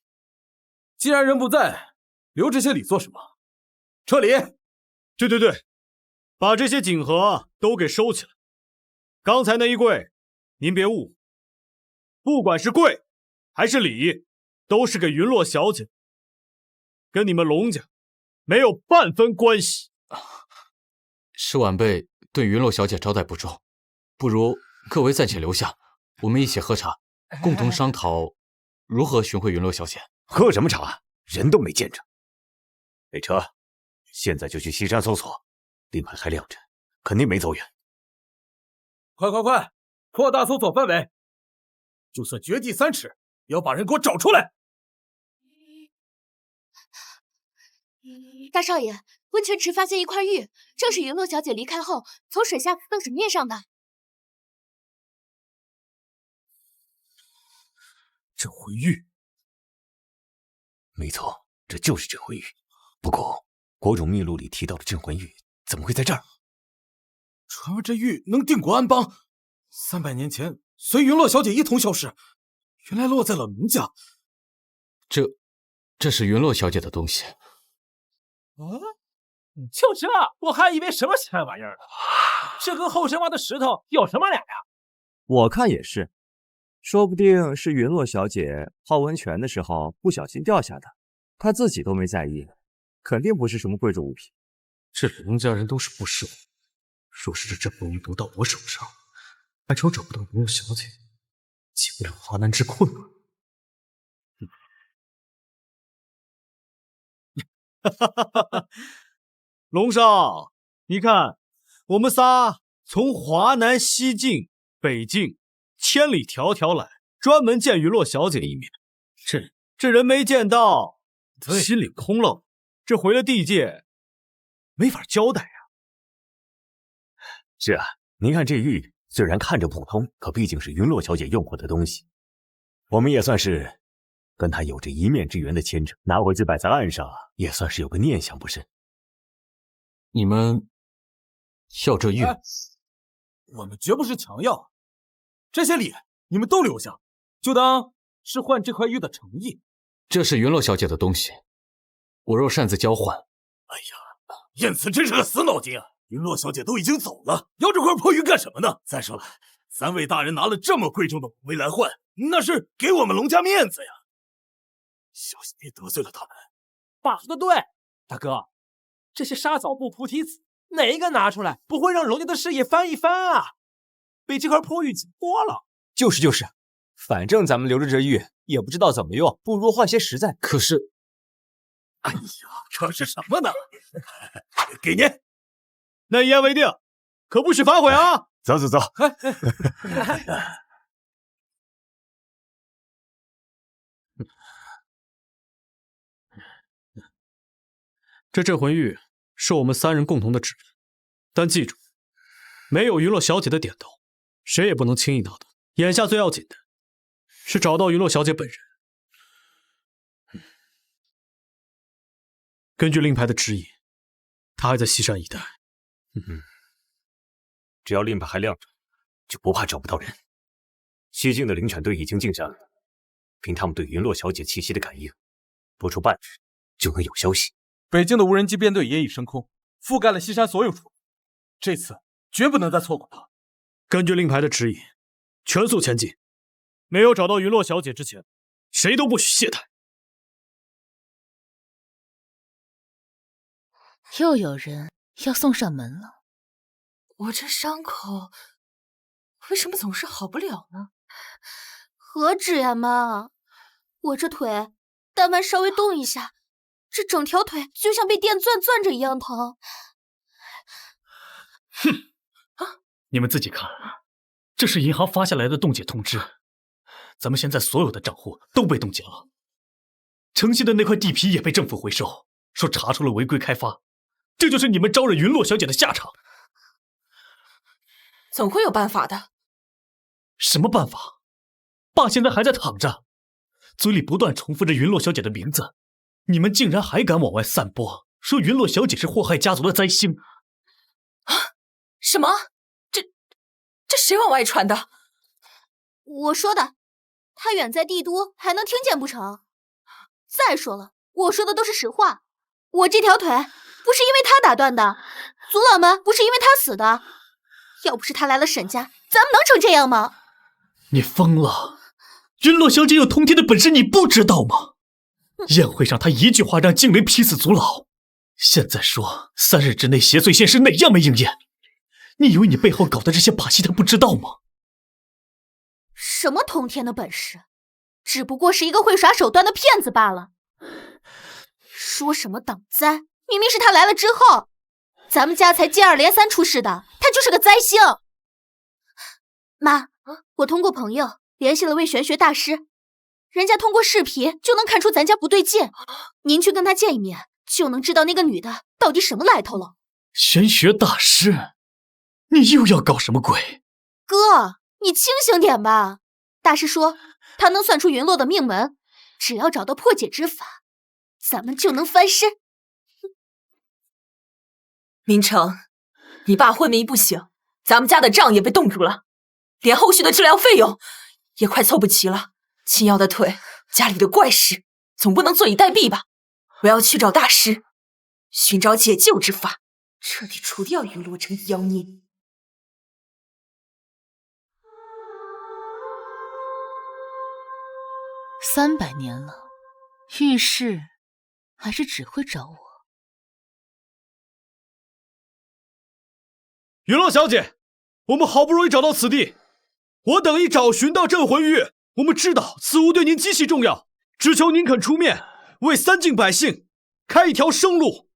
Speaker 14: 既然人不在，留这些礼做什么？撤礼！
Speaker 10: 对，把这些锦盒都给收起来。刚才那一柜，您别误会，不管是柜还是礼，都是给云洛小姐，跟你们龙家没有半分关系。
Speaker 8: 是晚辈对云洛小姐招待不周，不如各位暂且留下，我们一起喝茶，共同商讨如何寻回云洛小姐。
Speaker 3: 喝什么茶？人都没见着。备车，现在就去西山搜索，令牌还亮着，肯定没走远。
Speaker 14: 快，扩大搜索范围，就算掘地3尺，也要把人给我找出来。
Speaker 6: 大少爷，温泉池发现一块玉，正是云洛小姐离开后从水下刺水面上的。
Speaker 10: 镇魂玉，
Speaker 3: 没错，这就是镇魂玉。不过国种秘录里提到的镇魂玉怎么会在这儿？
Speaker 14: 传闻这玉能定国安邦，300年前随云洛小姐一同消失，原来落在了龙家。
Speaker 8: 这是云洛小姐的东西。
Speaker 14: 啊！就这，我还以为什么奇怪玩意儿呢？这跟后山挖的石头有什么两样？
Speaker 15: 我看也是，说不定是云落小姐泡温泉的时候不小心掉下的，她自己都没在意，肯定不是什么贵重物品。
Speaker 10: 这龙家人都是不识货，若是这镇不容易毒到我手上，还愁找不到云落小姐，解不了华南之困了。龙少，你看，我们仨从华南西进、北进，千里迢迢来，专门见云落小姐一面。这人没见到，心里空落，这回了地界，没法交代啊。
Speaker 3: 是啊，您看这玉虽然看着普通，可毕竟是云落小姐用过的东西，我们也算是跟她有着一面之缘的牵扯，拿回去摆在岸上，也算是有个念想，不是？
Speaker 8: 你们要这玉？
Speaker 14: 我们绝不是强要，这些礼你们都留下，就当是换这块玉的诚意。
Speaker 8: 这是云落小姐的东西，我若擅自交换，
Speaker 4: 哎呀，燕慈真是个死脑筋啊！云落小姐都已经走了，要这块破玉干什么呢？再说了，3位大人拿了这么贵重的宝贝来换，那是给我们龙家面子呀！小心别得罪了他们。
Speaker 14: 爸说的对，大哥，这些沙枣布、菩提子，哪一个拿出来不会让龙家的事业翻一番啊？被这块破玉挤破了。
Speaker 11: 就是，反正咱们留着这玉也不知道怎么用，不如换些实在。
Speaker 8: 可是，
Speaker 4: 哎呀，这是什么呢？给您，
Speaker 10: 那一言为定，可不许反悔啊！
Speaker 3: 走。
Speaker 10: 这镇魂玉是我们3人共同的旨意，但记住，没有云落小姐的点头，谁也不能轻易拿到。眼下最要紧的是找到云落小姐本人。根据令牌的指引，她还在西山一带。
Speaker 3: 只要令牌还亮着，就不怕找不到人。西境的灵犬队已经进山了，凭他们对云落小姐气息的感应，不出半日就能有消息。
Speaker 14: 北境的无人机编队也已升空，覆盖了西山所有处，这次绝不能再错过它。
Speaker 10: 根据令牌的指引，全速前进。没有找到云落小姐之前，谁都不许懈怠。
Speaker 2: 又有人要送上门了。
Speaker 5: 我这伤口为什么总是好不了呢？
Speaker 6: 何止呀，妈！我这腿但凡稍微动一下，这整条腿就像被电钻着一样疼。
Speaker 7: 哼！你们自己看，这是银行发下来的冻结通知，咱们现在所有的账户都被冻结了。城西的那块地皮也被政府回收，说查出了违规开发，这就是你们招惹云落小姐的下场。
Speaker 5: 总会有办法的。
Speaker 7: 什么办法？爸现在还在躺着，嘴里不断重复着云落小姐的名字，你们竟然还敢往外散播，说云落小姐是祸害家族的灾星。
Speaker 5: 啊？什么？这谁往外传的？
Speaker 6: 我说的，他远在帝都还能听见不成？再说了，我说的都是实话，我这条腿不是因为他打断的，族老们不是因为他死的，要不是他来了沈家，咱们能成这样吗？
Speaker 7: 你疯了！云落小姐有通天的本事，你不知道吗？宴会上她一句话让惊雷劈死族老，现在说3日之内邪祟现世，哪样没应验？你以为你背后搞的这些把戏他不知道吗？
Speaker 6: 什么通天的本事，只不过是一个会耍手段的骗子罢了。说什么挡灾，明明是他来了之后，咱们家才接二连三出事的，他就是个灾星。妈，我通过朋友联系了位玄学大师，人家通过视频就能看出咱家不对劲，您去跟他见一面，就能知道那个女的到底什么来头了。
Speaker 7: 玄学大师？你又要搞什么鬼？
Speaker 6: 哥，你清醒点吧。大师说他能算出云落的命门，只要找到破解之法，咱们就能翻身。
Speaker 5: 明成，你爸昏迷不醒，咱们家的账也被冻住了，连后续的治疗费用也快凑不齐了。秦瑶的腿，家里的怪事总不能坐以待毙吧？我要去找大师，寻找解救之法，彻底除掉陨落城妖孽。
Speaker 2: 300年了，遇事还是只会找我。
Speaker 10: 陨落小姐，我们好不容易找到此地，我等已找寻到镇魂玉。我们知道此物对您极其重要，只求您肯出面，为3境百姓开一条生路。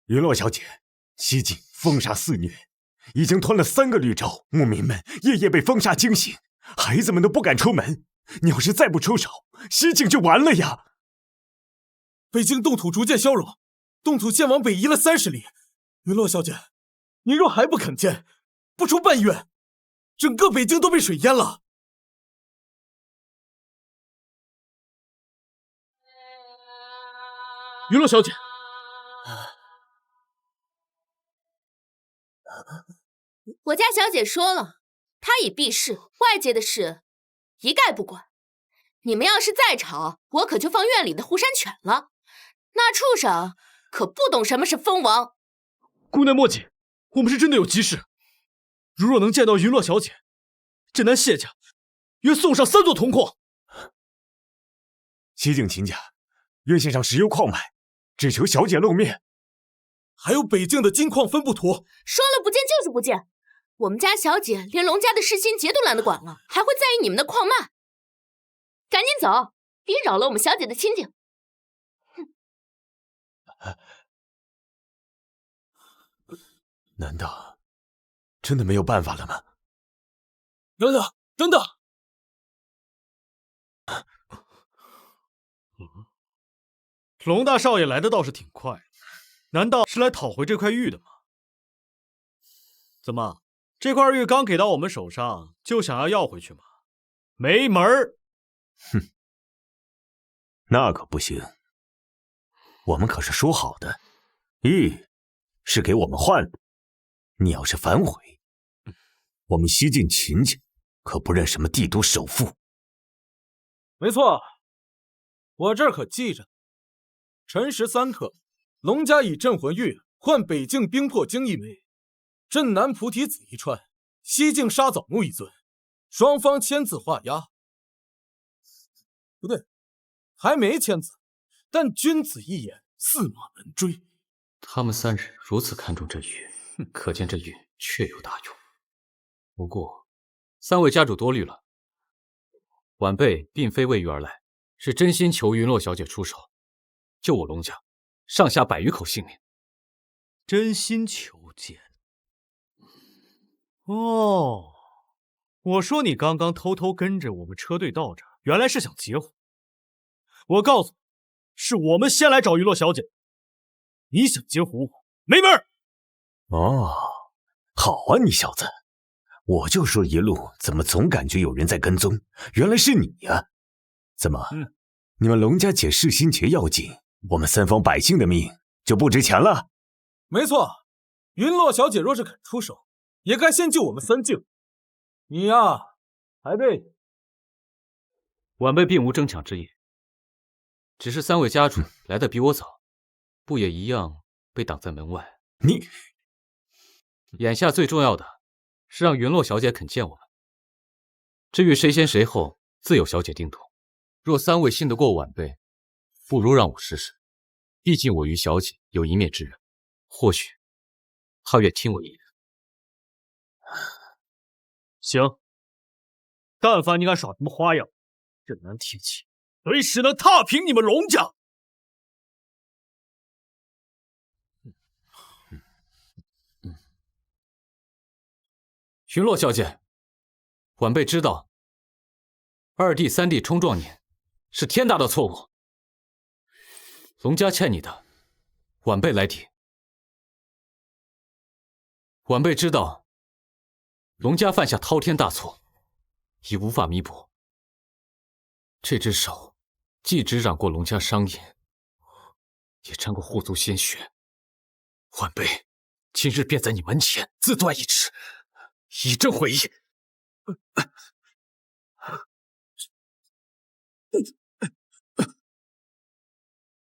Speaker 3: 陨落小姐，西境风沙肆虐，已经吞了3个绿洲，牧民们夜夜被风沙惊醒，孩子们都不敢出门。你要是再不出手，西境就完了呀！
Speaker 14: 北境冻土逐渐消融，冻土线往北移了30里。陨落小姐，您若还不肯见，不出半月，整个北京都被水淹了。
Speaker 10: 陨落小姐，
Speaker 9: 我家小姐说了，她已避世，外界的事一概不管。你们要是再吵，我可就放院里的护山犬了。那畜生可不懂什么是蜂王。
Speaker 10: 姑娘莫急，我们是真的有急事。如若能见到陨落小姐，镇南谢家约送上3座铜矿。
Speaker 3: 西境秦家愿献上石油矿脉，只求小姐露面。
Speaker 14: 还有北境的金矿分布图，
Speaker 9: 说了不见就是不见。我们家小姐连龙家的世心节都懒得管了，还会在意你们的矿脉？赶紧走，别扰了我们小姐的清静。
Speaker 3: 难道真的没有办法了吗？
Speaker 14: 等等，等等！
Speaker 10: 龙大少爷来的倒是挺快，难道是来讨回这块玉的吗？怎么，这块玉刚给到我们手上，就想要回去吗？没门儿！
Speaker 3: 哼，那可不行。我们可是说好的，玉是给我们换的。你要是反悔，我们西境秦家可不认什么帝都首富。
Speaker 14: 没错，我这儿可记着。辰时3刻，龙家以镇魂玉换北境冰魄晶1枚，镇南菩提子1串，西境沙枣木1尊，双方签字画押。不对，还没签字，但君子一言，驷马难追。
Speaker 8: 他们3人如此看重这玉，可见这玉确有大用。不过，3位家主多虑了，晚辈并非为玉而来，是真心求云落小姐出手，救我龙家上下100余口性命。
Speaker 10: 真心求见。哦，我说你刚刚偷偷跟着我们车队到这儿，原来是想截胡。我告诉你，是我们先来找云落小姐，你想截胡我，没门儿！
Speaker 3: 哦，好啊，你小子，我就说一路怎么总感觉有人在跟踪，原来是你呀！怎么，你们龙家解世心结要紧，我们3方百姓的命就不值钱了？
Speaker 14: 没错，云落小姐若是肯出手，也该先救我们3境。你呀，还得……
Speaker 8: 晚辈并无争抢之意，只是3位家主来得比我早，不也一样被挡在门外？
Speaker 3: 你，
Speaker 8: 眼下最重要的是让云落小姐肯见我们。至于谁先谁后，自有小姐定夺。若3位信得过晚辈，不如让我试试。毕竟我与小姐有一面之缘，或许她愿听我一言。
Speaker 10: 行，但凡你敢耍什么花样，镇南铁骑随时能踏平你们龙家。
Speaker 8: 云落小姐，晚辈知道2弟3弟冲撞你是天大的错误，龙家欠你的，晚辈来抵。晚辈知道龙家犯下滔天大错，已无法弥补。这只手既只染过龙家伤印，也沾过护族鲜血，晚辈今日便在你门前自断一指，以正悔意。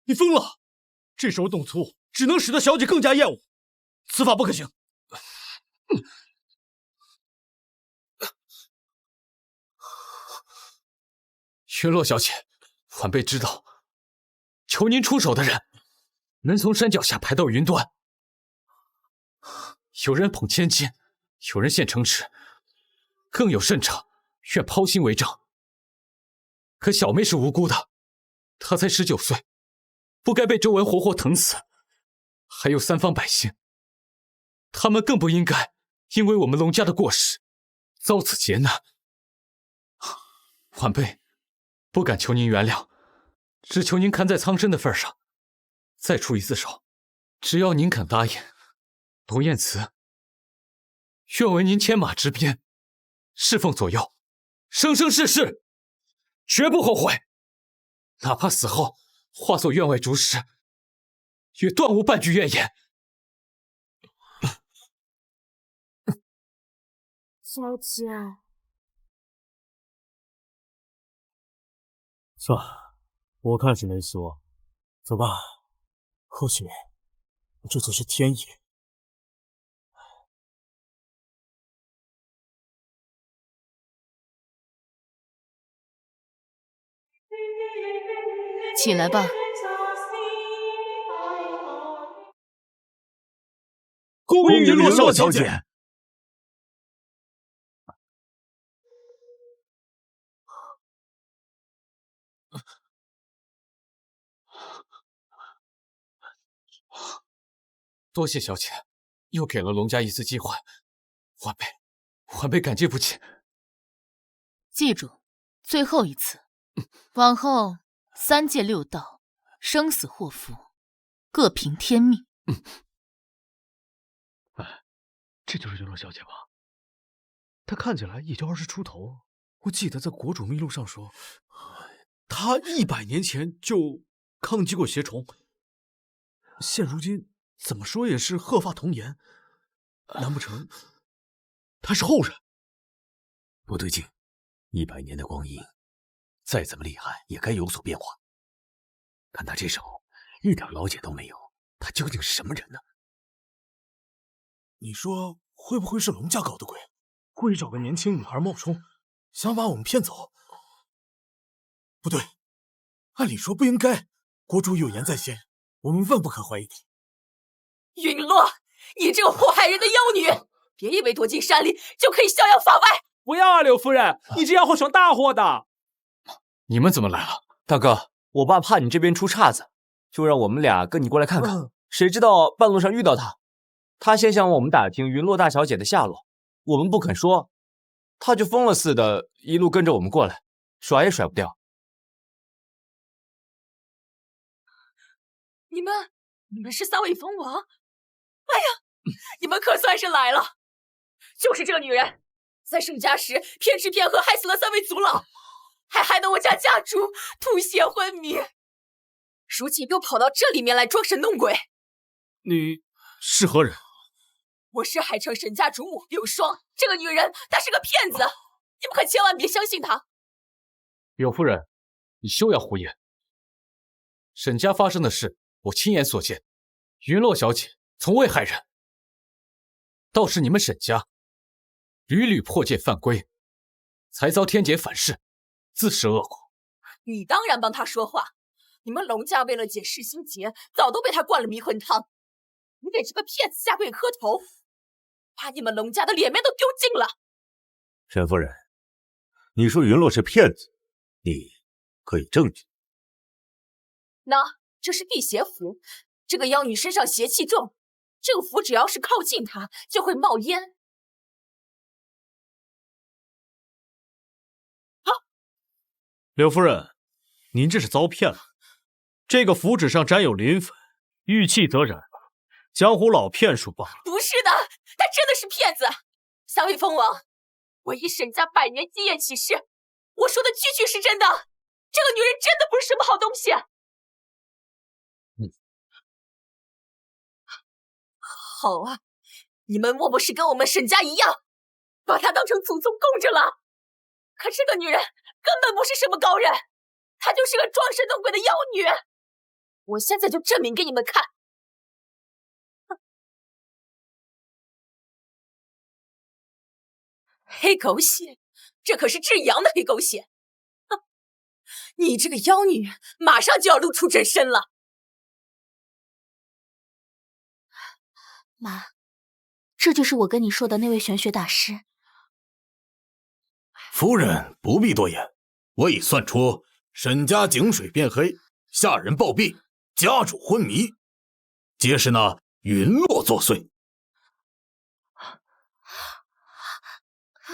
Speaker 10: 你疯了！这时候动粗，只能使得小姐更加厌恶，此法不可行。
Speaker 8: 云落小姐，晚辈知道，求您出手的人，能从山脚下排到云端。有人捧千金，有人献城池，更有甚者愿抛心为证。可小妹是无辜的，她才19岁，不该被周文活活疼死。还有三方百姓，他们更不应该因为我们龙家的过失遭此劫难。晚辈不敢求您原谅，只求您看在苍生的份上，再出一次手。只要您肯答应，龙燕慈愿为您牵马执鞭，侍奉左右，生生世世绝不后悔。哪怕死后化作院外竹石，也断无半句怨言。
Speaker 6: 小姐，
Speaker 14: 算了，我看是没说。走吧，或许这就是天意。
Speaker 2: 起来吧。
Speaker 10: 恭迎云落小姐。
Speaker 8: 多谢小姐，又给了龙家一次机会，晚辈感激不尽。
Speaker 2: 记住，最后一次，往后3界6道，生死祸福，各凭天命。
Speaker 10: 这就是云落小姐吧？她看起来也就20出头。我记得在国主秘录上说，她100年前就抗击过邪虫，现如今怎么说也是鹤发童颜，难不成她是后人？
Speaker 3: 不对劲，100年的光阴，再怎么厉害也该有所变化。看他这手，一点了解都没有，他究竟是什么人呢？
Speaker 14: 你说会不会是龙家搞的鬼？故意找个年轻女孩冒充，想把我们骗走？不对，按理说不应该。国主有言在先，我们万不可怀疑你。
Speaker 5: 陨落，你这个祸害人的妖女，别以为躲进山里就可以逍遥法外。
Speaker 14: 不要啊，柳夫人，你这样会闯大祸的。
Speaker 8: 你们怎么来了？
Speaker 11: 大哥，我爸怕你这边出岔子，就让我们俩跟你过来看看。谁知道半路上遇到他，他先向我们打听云落大小姐的下落，我们不肯说，他就疯了似的，一路跟着我们过来，甩也甩不掉。
Speaker 5: 你们是3位蜂王？哎呀，你们可算是来了！就是这个女人，在盛家时骗吃骗喝，害死了3位族老，还害得我家家主吐血昏迷，如今又跑到这里面来装神弄鬼。
Speaker 10: 你是何人？
Speaker 5: 我是海城沈家主母柳霜。这个女人她是个骗子，你们可千万别相信她。
Speaker 8: 柳夫人，你休要胡言。沈家发生的事，我亲眼所见，云落小姐从未害人，倒是你们沈家屡屡破戒犯规，才遭天劫反噬，自是恶果。
Speaker 5: 你当然帮她说话，你们龙家为了解世心结，早都被她灌了迷魂汤。你给这个骗子下跪磕头，把你们龙家的脸面都丢尽了。
Speaker 3: 沈夫人，你说云落是骗子，你可以证据？
Speaker 5: 那这是辟邪符，这个妖女身上邪气重，这个符只要是靠近她，就会冒烟。
Speaker 10: 柳夫人，您这是遭骗了。这个符纸上沾有磷粉，遇气则燃，江湖老骗术罢了。
Speaker 5: 不是的，他真的是骗子。3位蜂王，我以沈家100年基业起誓，我说的句句是真的。这个女人真的不是什么好东西。好啊，你们莫不是跟我们沈家一样，把她当成祖宗供着了？可这个女人根本不是什么高人，她就是个装神弄鬼的妖女。我现在就证明给你们看。黑狗血，这可是至阳的黑狗血！你这个妖女，马上就要露出真身了。
Speaker 6: 妈，这就是我跟你说的那位玄学大师。
Speaker 4: 夫人不必多言，我已算出沈家井水变黑，下人暴毙，家主昏迷，皆是那云落作祟。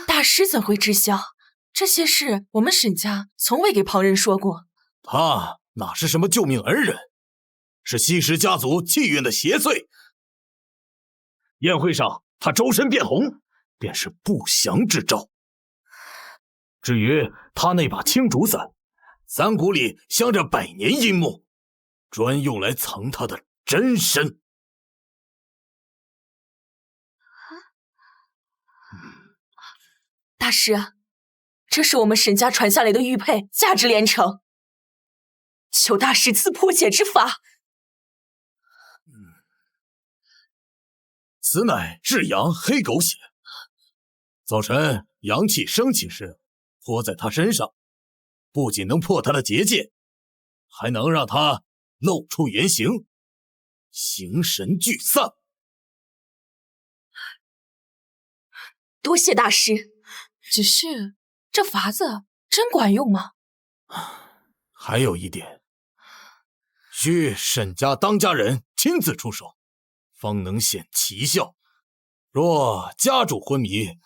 Speaker 5: 大师怎会知晓？这些事我们沈家从未给旁人说过。
Speaker 4: 他哪是什么救命恩人，是西石家族气运的邪祟。宴会上他周身变红，便是不祥之兆。至于他那把青竹伞，伞骨里镶着百年阴木，专用来藏他的真身。
Speaker 5: 大师，这是我们沈家传下来的玉佩，价值连城，求大师赐破解之法。
Speaker 4: 此乃至阳黑狗血，早晨阳气升起时泼在他身上，不仅能破他的结界，还能让他露出原形，形神俱散。
Speaker 5: 多谢大师，只是这法子真管用吗？
Speaker 4: 还有一点，需沈家当家人亲自出手，方能显奇效。若家主昏迷，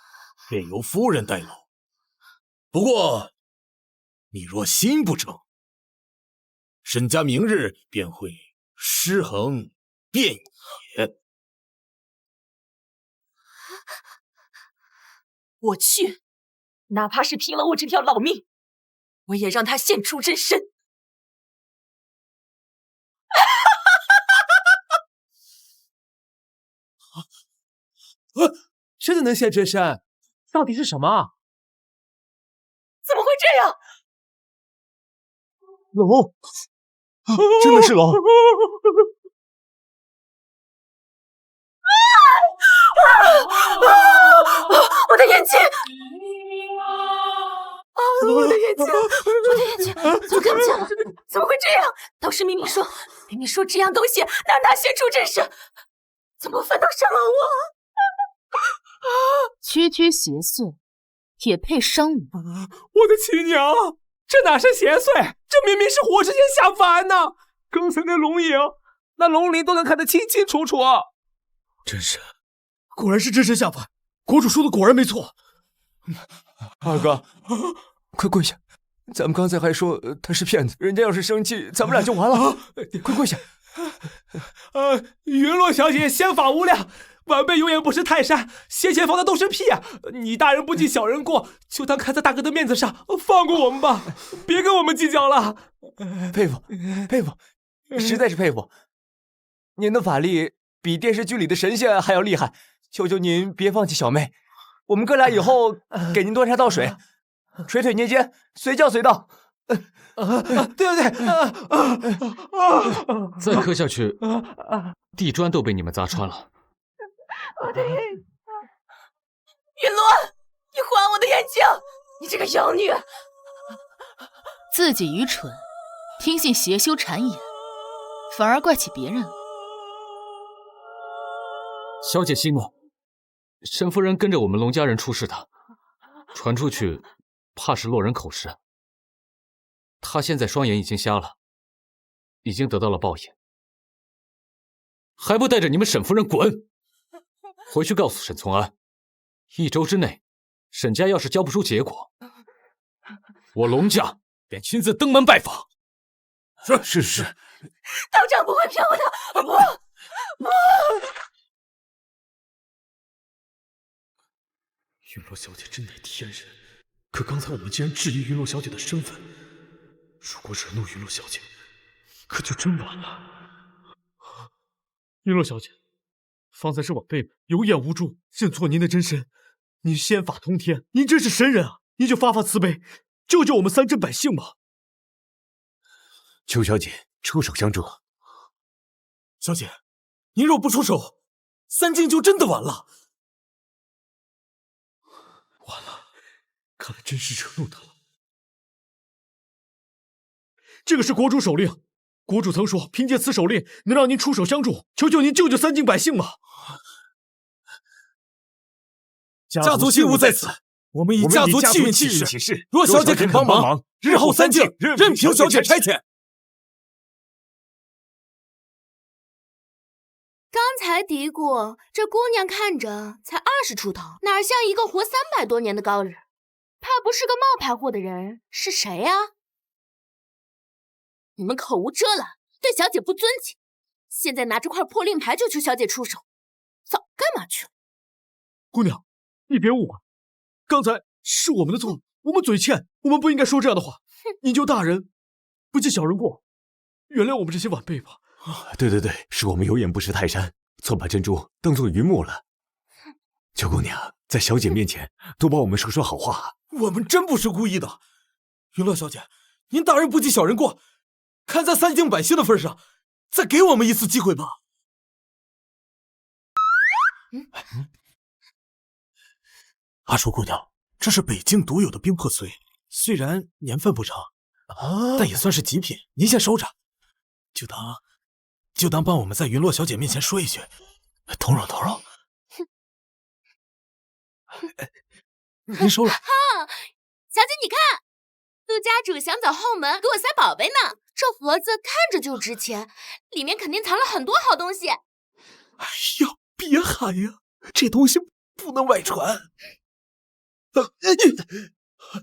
Speaker 4: 便由夫人代劳。不过，你若心不诚，沈家明日便会尸横遍野。
Speaker 5: 我去，哪怕是拼了我这条老命，我也让他现出真身。
Speaker 14: 真的能现真身？到底是什么？
Speaker 5: 怎么会这样？
Speaker 11: 龙，真的是龙！
Speaker 5: 我的眼睛！我的眼睛！我的眼睛！怎么看不见了？怎么会这样？导师明明说这样东西让他现出真身，怎么反倒伤了我？
Speaker 2: 区区邪祟，也配伤你？
Speaker 14: 我的亲娘，这哪是邪祟，这明明是活之仙下凡呢！刚才那龙影，那龙鳞都能看得清清楚楚。
Speaker 10: 真是，果然是真神下凡，国主说的果然没错。
Speaker 11: 二哥，快跪下！咱们刚才还说他是骗子，人家要是生气，咱们俩就完了。快跪下！
Speaker 14: 云落小姐仙法无量，晚辈有眼不识泰山，先前放的都是屁啊！你大人不计小人过，就当看在大哥的面子上，放过我们吧，别跟我们计较了。
Speaker 11: 佩服，佩服，实在是佩服！您的法力比电视剧里的神仙还要厉害，求求您别放弃小妹，我们哥俩以后给您端茶倒水，捶腿捏肩，随叫随到。
Speaker 14: 对，
Speaker 8: 再磕下去，地砖都被你们砸穿了。
Speaker 5: 我的眼睛，云罗，你还我的眼睛！你这个妖女，
Speaker 2: 自己愚蠢，听信邪修谗言，反而怪起别人了。
Speaker 8: 小姐息怒，沈夫人跟着我们龙家人出事的，传出去，怕是落人口实。她现在双眼已经瞎了，已经得到了报应，还不带着你们沈夫人滚！回去告诉沈从安，1周之内，沈家要是交不出结果，我龙家便亲自登门拜访。
Speaker 11: 是，
Speaker 5: 道长不会骗我的，不。
Speaker 10: 云落小姐真乃天人，可刚才我们竟然质疑云落小姐的身份，如果惹怒云落小姐，可就真完了。云落小姐，方才是晚辈们有眼无珠，认错您的真身。您仙法通天，您真是神人啊！您就发发慈悲，救救我们三镇百姓吧。
Speaker 3: 邱小姐，出手相助，
Speaker 14: 小姐，您若不出手，三静就真的完了。
Speaker 10: 完了，看来真是惹怒他了。这个是国主手令，国主曾说，凭借此手令能让您出手相助，求求您救救三境百姓吧。
Speaker 14: 家族信物在此，我们以家族气运起誓，若小姐肯帮忙，日后三境任凭小姐差遣。
Speaker 9: 刚才嘀咕，这姑娘看着才20出头，哪像一个活300多年的高人？怕不是个冒牌货的人，是谁呀？你们口无遮拦，对小姐不尊敬，现在拿着块破令牌就求小姐出手，早干嘛去了？
Speaker 10: 姑娘，你别误会，刚才是我们的错，我们嘴欠，我们不应该说这样的话。你救大人，不计小人过，原谅我们这些晚辈吧。
Speaker 3: 对，是我们有眼不识泰山，错把珍珠当做榆木了。九姑娘，在小姐面前多帮我们说说好话。
Speaker 14: 我们真不是故意的，云乐小姐，您大人不计小人过，看在三境百姓的份上，再给我们一次机会吧。阿楚姑娘，这是北境独有的冰魄髓，虽然年份不长，但也算是极品，您先收着，就当帮我们在云落小姐面前说一句，同荣。您收了。
Speaker 9: 小姐你看，陆家主想走后门给我塞宝贝呢，这盒子看着就值钱，里面肯定藏了很多好东西。
Speaker 14: 哎呀，别喊呀，这东西不能外传。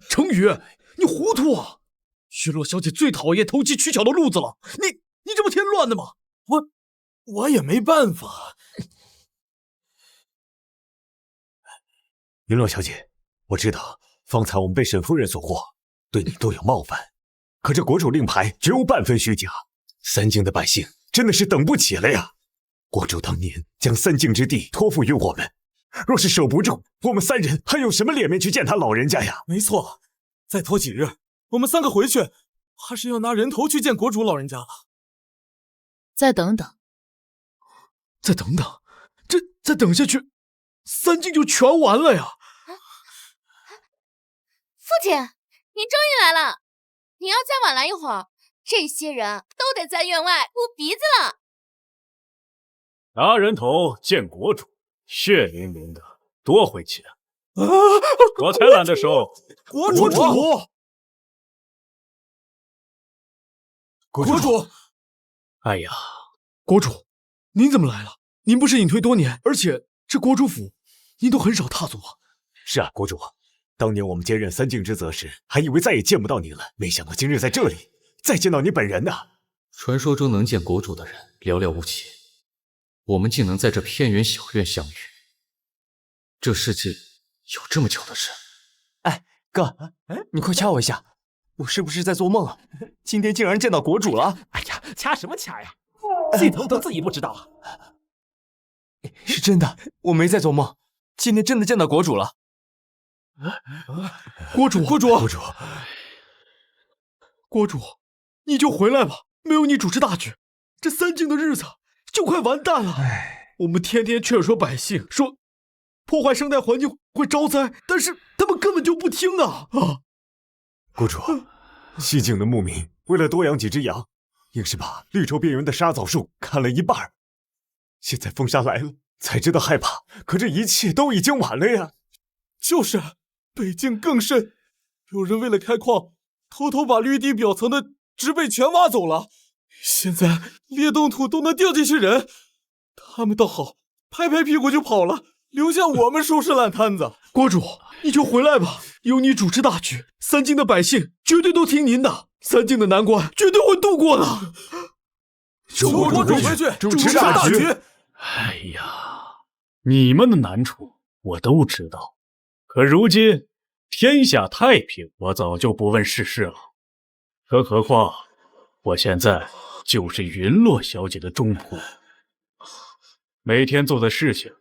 Speaker 10: 程宇，你糊涂啊！雪落小姐最讨厌投机取巧的路子了，你这不添乱的吗？
Speaker 14: 我也没办法。
Speaker 3: 云落小姐，我知道方才我们被沈夫人所惑，对你都有冒犯，可这国主令牌绝无半分虚假，三境的百姓真的是等不起了呀！国主当年将三境之地托付于我们，若是守不住，我们3人还有什么脸面去见他老人家呀？
Speaker 14: 没错，再拖几日，我们3个回去，怕是要拿人头去见国主老人家了。
Speaker 2: 再等等，
Speaker 10: 这再等下去，三境就全完了呀！
Speaker 9: 父亲，您终于来了！您要再晚来一会儿，这些人都得在院外捂鼻子了。
Speaker 1: 拿人头见国主，血淋淋的，多晦气啊！我才懒得收。
Speaker 14: 国主！
Speaker 1: 哎呀，
Speaker 10: 国主，您怎么来了？您不是隐退多年，而且这国主府您都很少踏足啊。
Speaker 3: 是啊，国主，当年我们接任三境之责时，还以为再也见不到您了，没想到今日在这里再见到你本人呐！
Speaker 8: 传说中能见国主的人寥寥无几，我们竟能在这偏远小院相遇，这世界有这么巧的事？
Speaker 11: 哎，哥，你快掐我一下，我是不是在做梦啊？今天竟然见到国主了！
Speaker 14: 哎呀，掐什么掐呀？自己疼自己不知道啊！
Speaker 11: 是真的，我没在做梦，今天真的见到国主了。
Speaker 10: 国主，你就回来吧，没有你主持大局，这三境的日子就快完蛋了。我们天天劝说百姓，说破坏生态环境会招灾，但是他们根本就不听啊！
Speaker 3: 国主，西境的牧民为了多养几只羊，硬是把绿洲边缘的沙枣树砍了一半。现在风沙来了，才知道害怕，可这一切都已经晚了呀！
Speaker 14: 就是，北境更甚，有人为了开矿，偷偷把绿地表层的植被全挖走了，现在裂洞土都能掉进去人，他们倒好，拍拍屁股就跑了，留下我们收拾烂摊子。
Speaker 10: 国主，你就回来吧，有你主持大局，三境的百姓绝对都听您的，三境的难关绝对会度过的。
Speaker 14: 求国主回去主持大局。
Speaker 1: 哎呀，你们的难处我都知道，可如今天下太平，我早就不问世事了。更何况我现在就是云落小姐的中仆，每天做的事情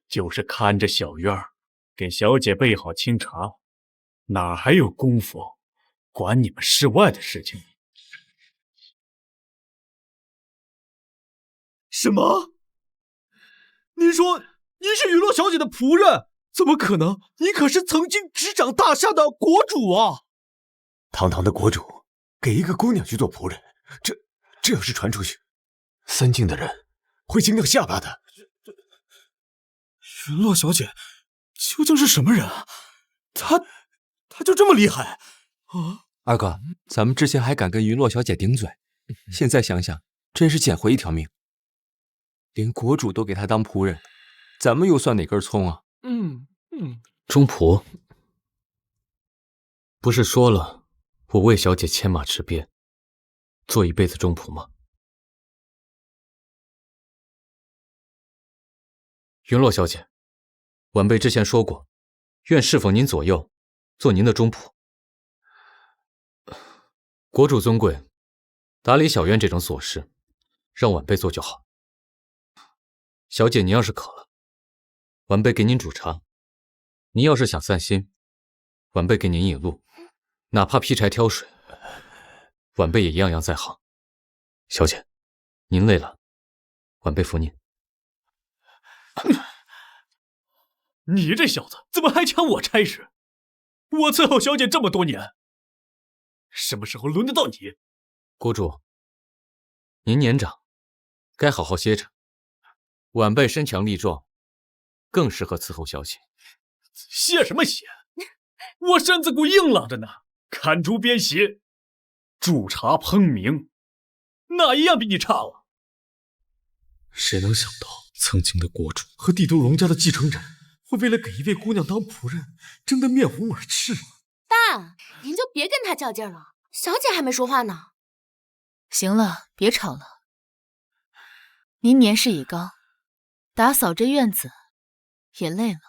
Speaker 1: 就是看着小院儿，给小姐备好清茶，哪还有功夫管你们室外的事情？
Speaker 10: 什么？你说你是陨落小姐的仆人？怎么可能？你可是曾经执掌大夏的国主啊！
Speaker 3: 堂堂的国主，给一个姑娘去做仆人，这要是传出去，三境的人会惊掉下巴的。
Speaker 4: 陨落小姐究竟是什么人啊？她就这么厉害啊？
Speaker 11: 二哥，咱们之前还敢跟陨落小姐顶嘴，现在想想，真是捡回一条命。连国主都给她当仆人，咱们又算哪根葱啊？
Speaker 8: 中仆，不是说了我为小姐牵马驰鞭，做一辈子中仆吗？云落小姐，晚辈之前说过，愿侍奉您左右，做您的中仆。国主尊贵，打理小院这种琐事，让晚辈做就好。小姐，您要是渴了，晚辈给您煮茶；您要是想散心，晚辈给您引路，哪怕劈柴挑水，晚辈也样样在行。小姐，您累了，晚辈扶您。
Speaker 7: 你这小子怎么还抢我差事？我伺候小姐这么多年，什么时候轮得到你？
Speaker 8: 国主，您年长，该好好歇着。晚辈身强力壮，更适合伺候小姐。
Speaker 7: 歇什么歇？我身子骨硬朗着呢，看竹编鞋，煮茶烹茗，哪一样比你差了？
Speaker 10: 谁能想到，曾经的国主和帝都龙家的继承人，会为了给一位姑娘当仆人，争得面红耳赤啊！
Speaker 9: 爸，您就别跟他较劲了，小姐还没说话呢。
Speaker 2: 行了，别吵了。您年事已高，打扫这院子也累了，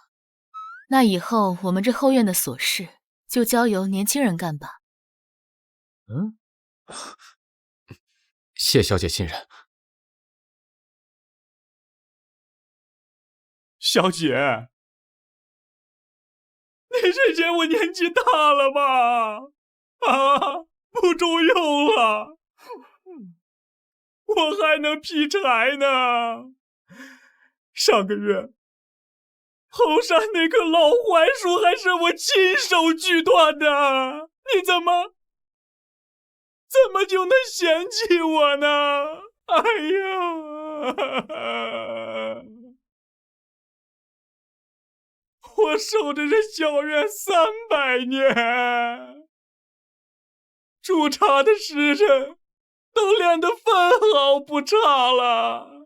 Speaker 2: 那以后我们这后院的琐事就交由年轻人干吧。
Speaker 8: 谢小姐信任。
Speaker 7: 小姐，你是嫌我年纪大了吗？啊，不中用了，我还能劈柴呢。上个月，后山那棵老槐树还是我亲手锯断的，你怎么就能嫌弃我呢？哎呀！我守着这小院300年，煮茶的时辰都练得分毫不差了。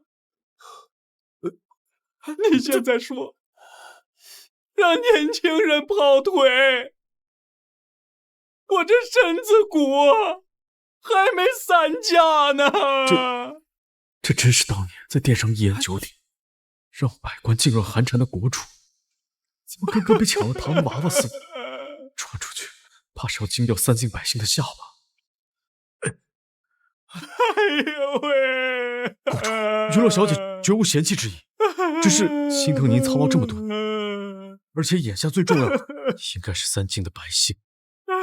Speaker 7: 你现在说让年轻人跑腿，我这身子骨还没散架呢。
Speaker 10: 这真是当年在殿上一言九鼎，让百官噤若寒蝉的国主，怎么跟被抢了糖的娃娃似的？传出去，怕是要惊掉三境百姓的下巴。
Speaker 7: 哎呦喂！
Speaker 10: 国主，云落小姐绝无嫌弃之意，只是心疼您操劳这么多年，而且眼下最重要的应该是三境的百姓。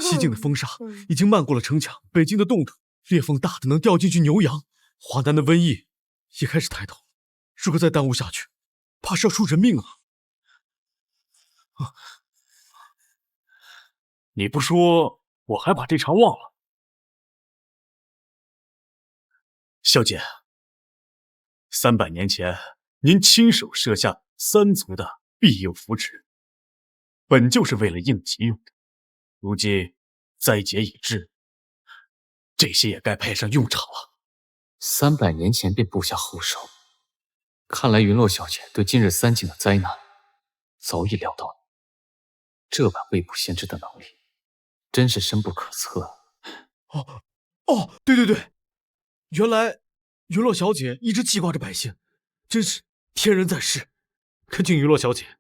Speaker 10: 西境的风沙已经漫过了城墙，北境的冻土裂缝大的能掉进去牛羊，华南的瘟疫也开始抬头，如果再耽误下去，怕是要出人命啊！
Speaker 7: 你不说，我还把这茬忘了。小姐，300年前您亲手设下3族的庇佑符纸，本就是为了应急用的。如今灾劫已至，这些也该派上用场了。
Speaker 8: 300年前便布下后手，看来云落小姐对今日三境的灾难早已料到。这般未卜先知的能力，真是深不可测。
Speaker 10: 对，原来云落小姐一直记挂着百姓，真是天人在世。恳请云落小姐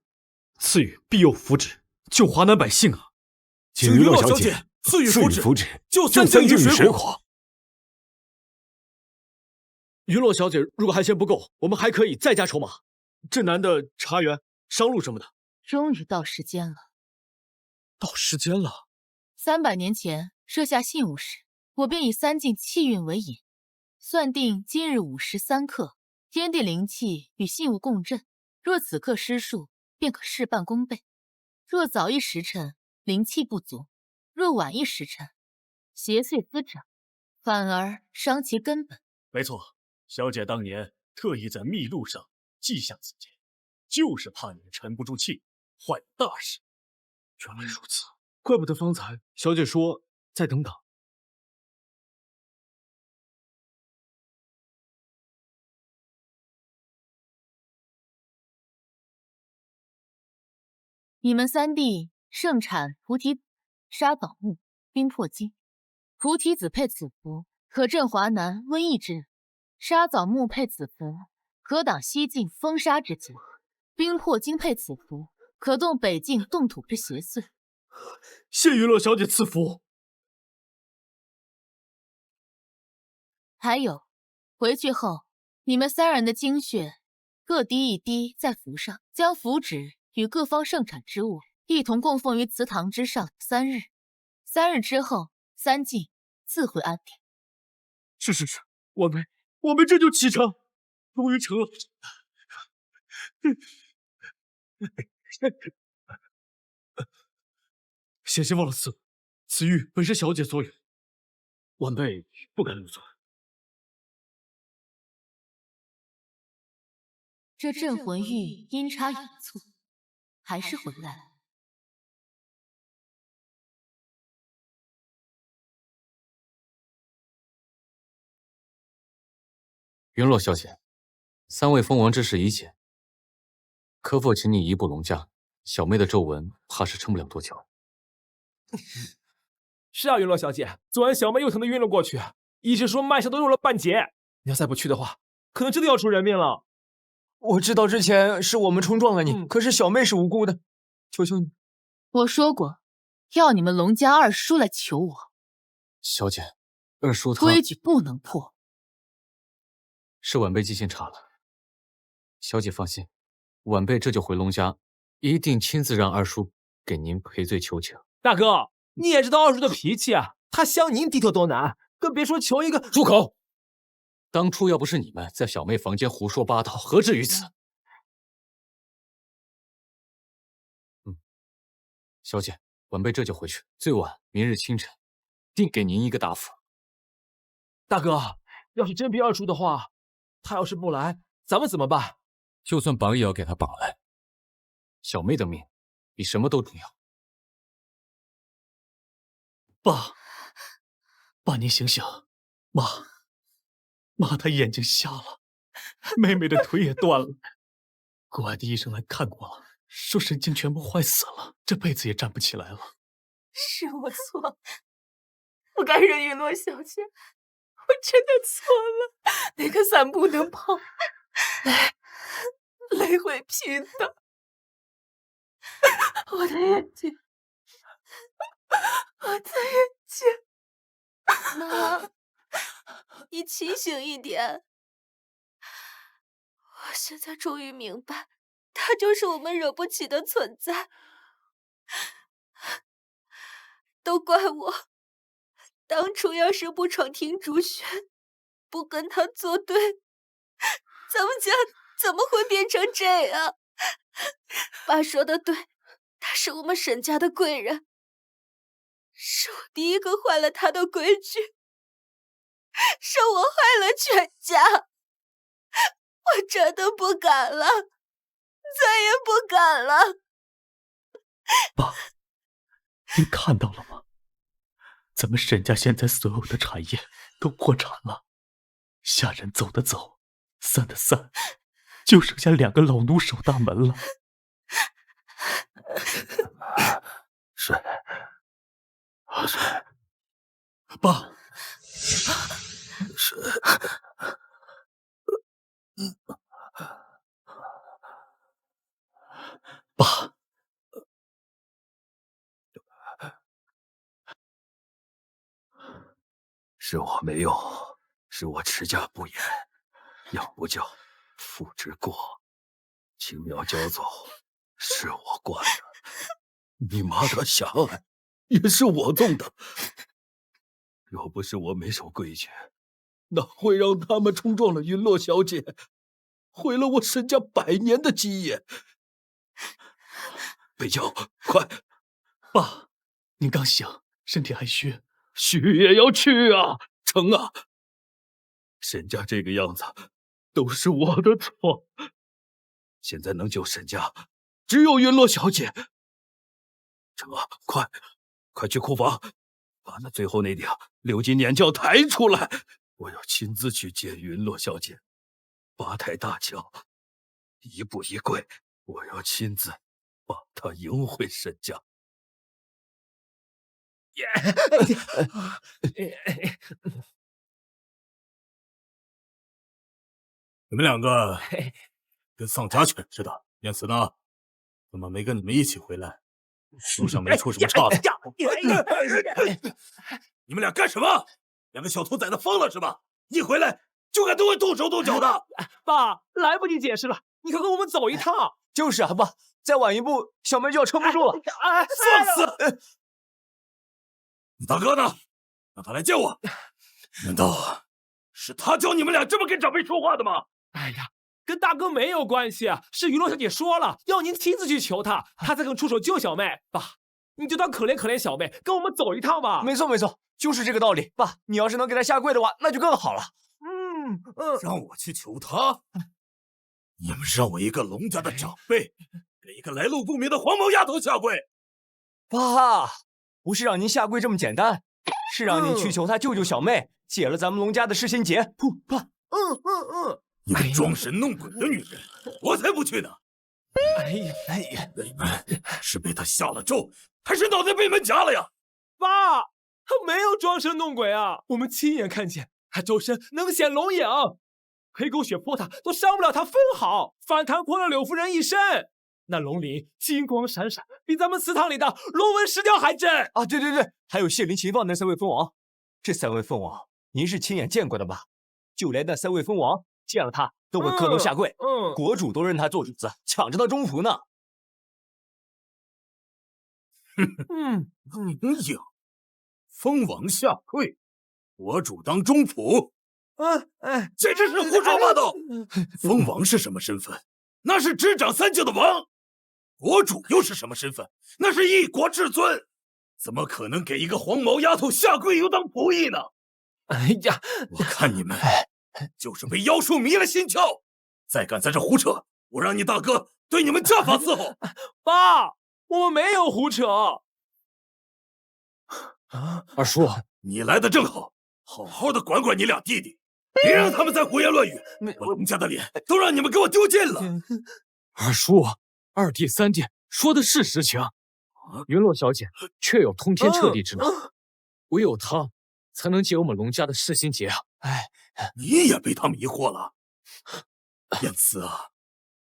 Speaker 10: 赐予庇佑符纸，救华南百姓啊！
Speaker 3: 请云落小姐赐予符纸，救三境与水火。
Speaker 10: 云落小姐如果还嫌不够，我们还可以再加筹码。镇南的茶园、商路什么的。
Speaker 2: 终于到时间了。
Speaker 10: 到时间了。
Speaker 2: 300年前设下信物时，我便以3境气运为引，算定今日午时3刻天地灵气与信物共振，若此刻施术，便可事半功倍。若早一时辰，灵气不足；若晚一时辰，邪祟滋长，反而伤其根本。
Speaker 7: 没错，小姐当年特意在密录上记下此节，就是怕你们沉不住气，坏了大事。
Speaker 10: 原来如此，怪不得方才小姐说再等等。
Speaker 2: 你们三弟盛产菩提子、沙枣木、冰魄金。菩提子配此符，可镇华南瘟疫之人；沙枣木配此符，可挡西境风沙之劫；冰魄金配此符，可动北境冻土之邪祟。
Speaker 10: 谢云洛小姐赐福。
Speaker 2: 还有，回去后你们三人的精血各滴一滴在符上，将符纸与各方盛产之物一同供奉于祠堂之上3日。3日之后，三境自会安定。
Speaker 10: 是，晚辈这就启程。终于成了。险些忘了此玉本是小姐所有，晚辈不敢入尊。
Speaker 2: 这镇魂玉阴差阳错，还是回来了。
Speaker 8: 云洛小姐，3位封王之事已解，可否请你移步龙家？小妹的皱纹怕是撑不了多久。
Speaker 14: 是啊，云洛小姐，昨晚小妹又疼得晕了过去，医生说脉象都弱了半截，你要再不去的话，可能真的要出人命了。
Speaker 11: 我知道之前是我们冲撞了你，可是小妹是无辜的，求求你。
Speaker 2: 我说过，要你们龙家二叔来求我。
Speaker 8: 小姐，二叔他
Speaker 2: 规矩不能破。
Speaker 8: 是晚辈记性差了，小姐放心，晚辈这就回龙家，一定亲自让二叔给您赔罪求情。
Speaker 14: 大哥，你也知道二叔的脾气啊，他向您低头都难，更别说求一个。
Speaker 8: 住口！当初要不是你们在小妹房间胡说八道，何至于此？小姐，晚辈这就回去，最晚明日清晨，定给您一个答复。
Speaker 14: 大哥，要是真逼二叔的话，他要是不来，咱们怎么办？
Speaker 8: 就算绑也要给他绑来。小妹的命比什么都重要。
Speaker 7: 爸，您醒醒！妈，她眼睛瞎了，妹妹的腿也断了。国外的医生来看过了，说神经全部坏死了，这辈子也站不起来了。
Speaker 5: 是我错，不该惹云洛小姐，我真的错了。那个伞不能碰，雷会劈的。我的眼睛，我的眼睛。
Speaker 6: 妈，你清醒一点。我现在终于明白，他就是我们惹不起的存在。都怪我，当初要是不闯听竹轩，不跟他作对，咱们家怎么会变成这样？爸说的对，他是我们沈家的贵人，是我第一个坏了他的规矩，是我害了全家，我真的不敢了，再也不敢了。
Speaker 7: 爸，您看到了吗？咱们沈家现在所有的产业都破产了，下人走的走，散的散，就剩下2个老奴守大门了。
Speaker 1: 睡，
Speaker 7: 爸，
Speaker 1: 睡。
Speaker 7: 爸，
Speaker 1: 是我没用，是我持家不严，养不教，父之过，青苗交走，是我惯的。你妈的狭隘，也是我纵的。要不是我没守规矩，哪会让他们冲撞了云洛小姐？毁了我沈家100年的基业。备酒，快！
Speaker 7: 爸，您刚醒，身体还虚，
Speaker 1: 虚也要去啊，成啊！沈家这个样子，都是我的错。现在能救沈家，只有云落小姐。成啊，快去库房，把那最后那顶鎏金撵轿抬出来，我要亲自去见云落小姐。八抬大轿，一步一跪，我要亲自把她迎回沈家。
Speaker 4: 你们两个跟丧家犬似的，燕慈呢？怎么没跟你们一起回来？路上没出什么岔子？你们俩干什么？两个小兔崽子疯了是吧？一回来就敢对我动手动脚的！
Speaker 14: 爸，来不及解释了，你快跟我们走一趟。
Speaker 11: 就是啊，爸，再晚一步，小妹就要撑不住了。
Speaker 4: 放肆！你大哥呢？让他来见我。难道是他教你们俩这么跟长辈说话的吗？
Speaker 14: 哎呀，跟大哥没有关系啊，是雨落小姐说了，要您亲自去求她，她才肯出手救小妹。爸，你就当可怜可怜小妹，跟我们走一趟吧。
Speaker 11: 没错，就是这个道理。爸，你要是能给她下跪的话，那就更好了。
Speaker 4: 让我去求她？你们让我一个龙家的长辈给一个来路不明的黄毛丫头下跪？
Speaker 11: 爸，不是让您下跪这么简单，是让您去求她救救小妹，解了咱们龙家的噬心结。爸，
Speaker 4: 一个装神弄鬼的女人，我才不去呢！
Speaker 14: 哎呀，
Speaker 4: 你们是被她下了咒，还是脑袋被门夹了呀？
Speaker 14: 爸，他没有装神弄鬼啊，我们亲眼看见他周身能显龙影，黑狗血泼他都伤不了他分毫，反弹泼了柳夫人一身。那龙鳞金光闪闪，比咱们祠堂里的龙纹石雕还真
Speaker 11: 啊！对，还有谢灵秦放那3位蜂王，这3位蜂王您是亲眼见过的吧？就连那3位蜂王见了他都会磕头下跪，国主都认他做主子，抢着他中仆呢。
Speaker 4: 蜂王下跪，国主当中仆，简直是胡说八道！蜂王是什么身份？那是执掌3界的王。国主又是什么身份？那是一国至尊。怎么可能给一个黄毛丫头下跪又当仆役呢？
Speaker 14: 哎呀，
Speaker 4: 我看你们就是被妖术迷了心窍，再敢在这胡扯，我让你大哥对你们家法伺候。
Speaker 14: 爸，我们没有胡扯。
Speaker 3: 二叔，
Speaker 4: 你来的正好，好好的管管你俩弟弟，别让他们再胡言乱语。我龙家的脸都让你们给我丢尽了。
Speaker 3: 二叔，2弟3弟说的是实情，云落小姐确有通天彻地之能，唯有她才能解我们龙家的噬心结啊！
Speaker 4: 你也被他迷惑了，燕慈啊，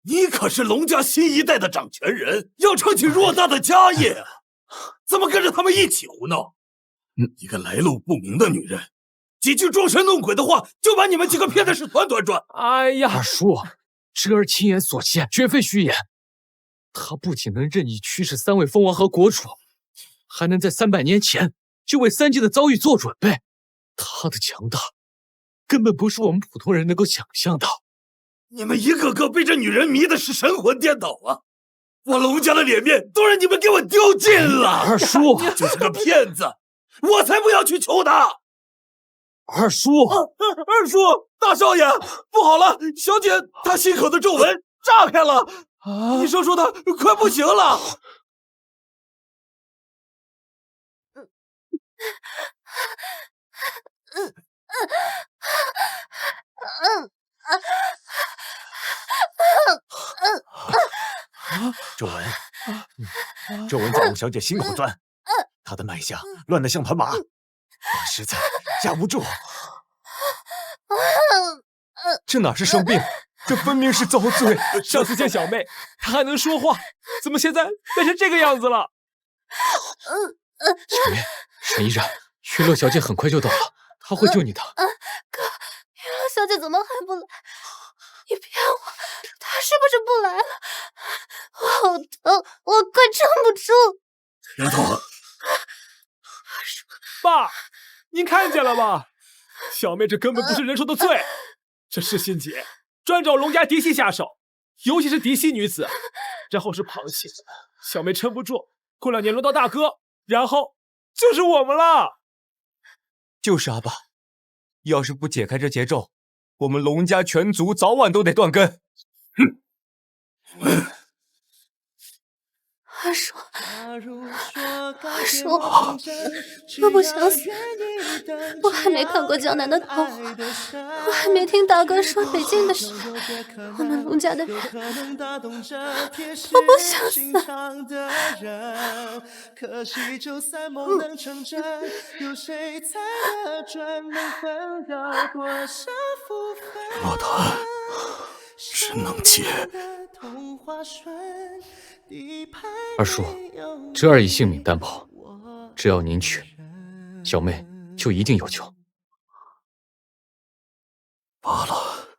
Speaker 4: 你可是龙家新一代的掌权人，要撑起偌大的家业啊，怎么跟着他们一起胡闹？一个来路不明的女人，几句装神弄鬼的话，就把你们几个骗的是团团转。
Speaker 14: 哎呀，
Speaker 3: 二叔，侄儿亲眼所见，绝非虚言。他不仅能任意驱使3位蜂王和国主，还能在300年前就为3界的遭遇做准备。他的强大，根本不是我们普通人能够想象的。
Speaker 4: 你们一个个被这女人迷的是神魂颠倒啊！我龙家的脸面都让你们给我丢尽了。
Speaker 3: 二叔
Speaker 4: 就是个骗子，我才不要去求他。
Speaker 3: 二叔，
Speaker 14: 二叔，大少爷，不好了，小姐她心口的皱纹炸开了，你说她快不行了。
Speaker 11: 皱纹在五小姐心口钻，她的脉象乱得像团麻，我实在架不住。这哪是生病，这分明是遭罪。
Speaker 14: 上次见小妹，她还能说话，怎么现在变成这个样子了？
Speaker 3: 小妹，沈医生，云落小姐很快就到了，她会救你的。
Speaker 6: 哥，云落小姐怎么还不来？你骗我，她是不是不来了？我好疼，我快撑不住。
Speaker 4: 丫头，
Speaker 14: 爸，您看见了吧？小妹这根本不是人受的罪，这噬心结专找龙家嫡系下手，尤其是嫡系女子。然后是螃蟹，小妹撑不住，过2年轮到大哥，然后就是我们了。
Speaker 11: 就是啊，爸，要是不解开这节咒，我们龙家全族早晚都得断根。
Speaker 6: 阿叔，我不想死，我还没看过江南的桃花，我还没听大哥说北京的事，我们龙家的人，我不想死。
Speaker 4: 老谭，沈能杰。
Speaker 8: 二叔，侄儿以性命担保，只要您去，小妹就一定有救。
Speaker 4: 罢了，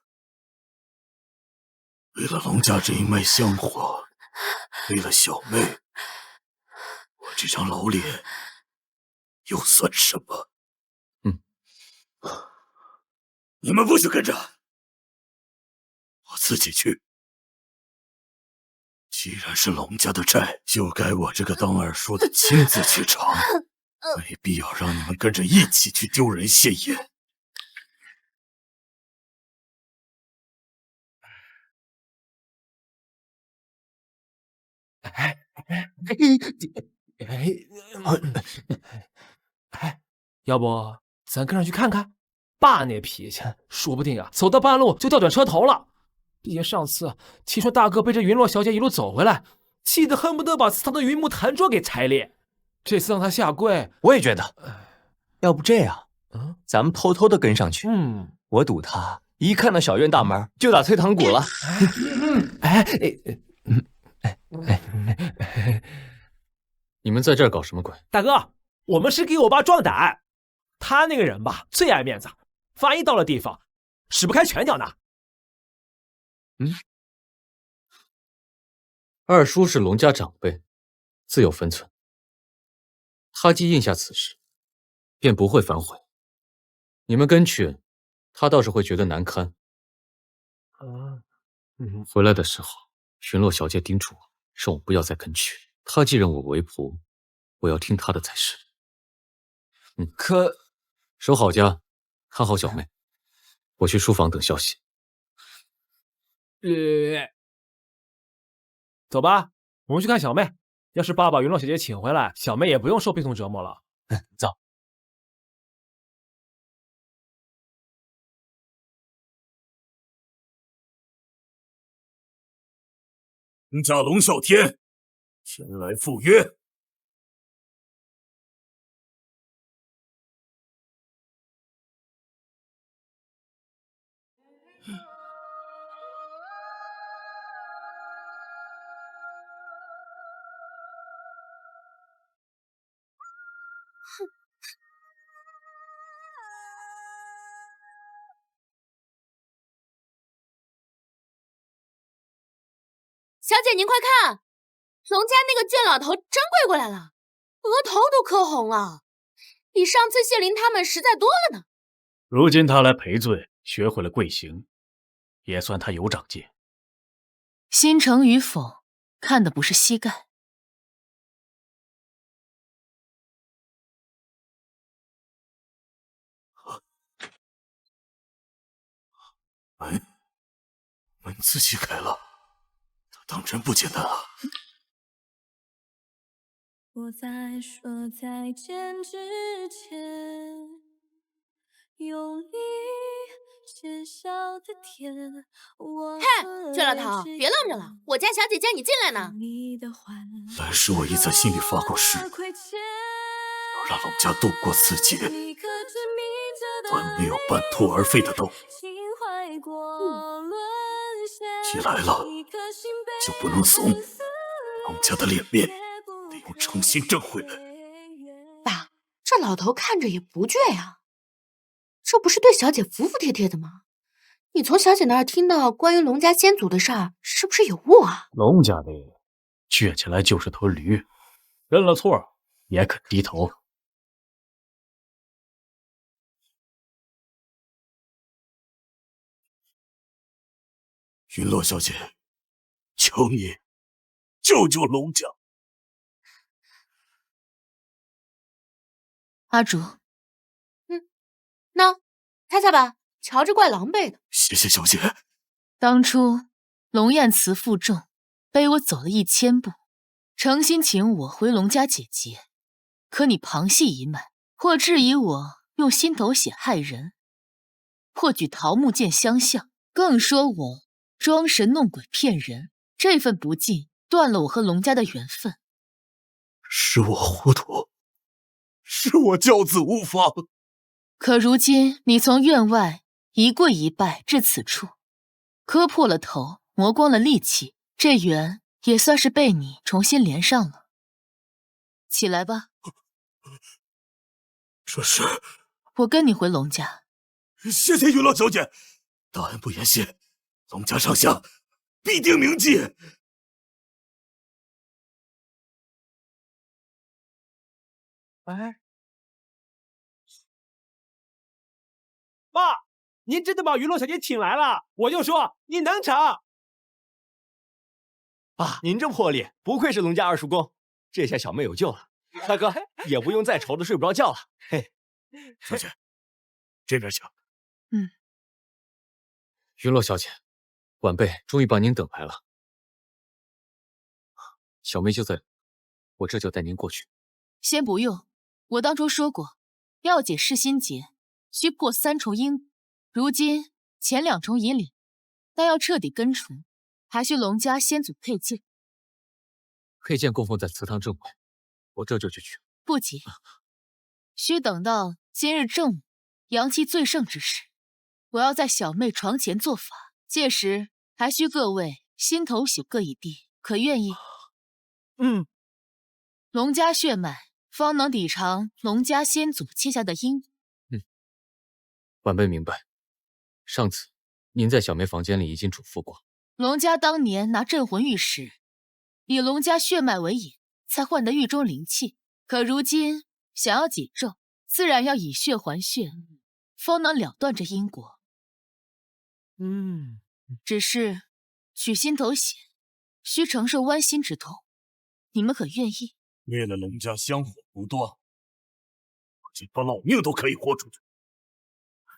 Speaker 4: 为了龙家这一脉香火，为了小妹，我这张老脸又算什么？你们不许跟着，我自己去。既然是龙家的债，就该我这个当二叔的亲自去偿，没必要让你们跟着一起去丢人现眼。
Speaker 14: 要不咱跟上去看看？爸那脾气，说不定啊，走到半路就调转车头了。毕竟上次听说大哥背着云洛小姐一路走回来，气得恨不得把祠堂的云木坛桌给拆裂。这次让他下跪，
Speaker 11: 我也觉得，要不这样，咱们偷偷的跟上去。我赌他一看到小院大门就打退堂鼓了。
Speaker 8: 你们在这儿搞什么鬼？
Speaker 14: 大哥，我们是给我爸壮胆。他那个人吧，最爱面子，万一到了地方，使不开拳脚呢。
Speaker 8: 二叔是龙家长辈，自有分寸。他既应下此事，便不会反悔。你们跟去，他倒是会觉得难堪。回来的时候，巡洛小姐叮嘱我，让我不要再跟去。他既认我为仆，我要听他的才是。
Speaker 11: 可
Speaker 8: 守好家，看好小妹。我去书房等消息。
Speaker 14: 走吧，我们去看小妹。要是爸把云洛小姐请回来，小妹也不用受病痛折磨了。
Speaker 11: 走。
Speaker 4: 家龙啸天前来赴约。
Speaker 9: 小姐您快看，龙家那个倔老头真跪过来了，额头都磕红了，比上次谢林他们实在多了呢。
Speaker 7: 如今他来赔罪，学会了跪行，也算他有长进。
Speaker 2: 心诚与否，看的不是膝盖。
Speaker 4: 门自己开了，他当真不简单啊！
Speaker 12: 我在说再见之前，用力写下的甜。
Speaker 9: 嘿，倔老头，别愣着了，我家小姐叫你进来呢。
Speaker 4: 来时我已在心里发过誓，要让龙家度过此劫，断没有半途而废的斗。既来了，就不能怂，龙家的脸面得用诚心挣回来。
Speaker 5: 爸，这老头看着也不倔呀，这不是对小姐服服帖帖的吗？你从小姐那儿听到关于龙家先祖的事儿，是不是有误啊？
Speaker 7: 龙家的倔起来就是头驴，认了错也肯低头。
Speaker 4: 云洛小姐，求你救救龙家。
Speaker 2: 阿竹，
Speaker 9: 那猜猜吧，瞧着怪狼狈的。
Speaker 4: 谢谢小姐。
Speaker 2: 当初龙燕慈负重，背我走了1000步，诚心请我回龙家解结，可你旁系一脉，或质疑我用心头血害人，或举桃木剑相向，更说我装神弄鬼骗人。这份不敬断了我和龙家的缘分。
Speaker 4: 是我糊涂，是我教子无方。
Speaker 2: 可如今你从院外一跪一拜至此处，磕破了头，磨光了力气，这缘也算是被你重新连上了。起来吧。
Speaker 4: 这是
Speaker 2: 我跟你回龙家。
Speaker 4: 谢谢云洛小姐，大恩不言谢，龙家上下必定铭记。
Speaker 14: 哎，爸，您真的把云洛小姐请来了，我就说你能成。
Speaker 11: 爸，您这魄力，不愧是龙家二叔公，这下小妹有救了。大哥也不用再愁的睡不着觉了。嘿，
Speaker 4: 小姐，这边请。
Speaker 8: 云洛小姐，晚辈终于把您等来了。小妹就在，我这就带您过去。
Speaker 2: 先不用，我当初说过，要解噬心结，需破3重因果。如今前2重已了，但要彻底根除，还需龙家先祖佩剑。
Speaker 8: 佩剑供奉在祠堂正外，我这就去。
Speaker 2: 不急，需等到今日正午，阳气最盛之时，我要在小妹床前做法，届时还需各位心头血各一滴，可愿意？龙家血脉方能抵偿龙家先祖欠下的因果。
Speaker 8: 晚辈明白。上次您在小妹房间里已经嘱咐过，
Speaker 2: 龙家当年拿镇魂玉时，以龙家血脉为引，才换得玉中灵气。可如今想要解咒，自然要以血还血，方能了断这因果。只是取心头血，需承受剜心之痛，你们可愿意？
Speaker 4: 为了龙家香火不断，我就把老命都可以豁出去，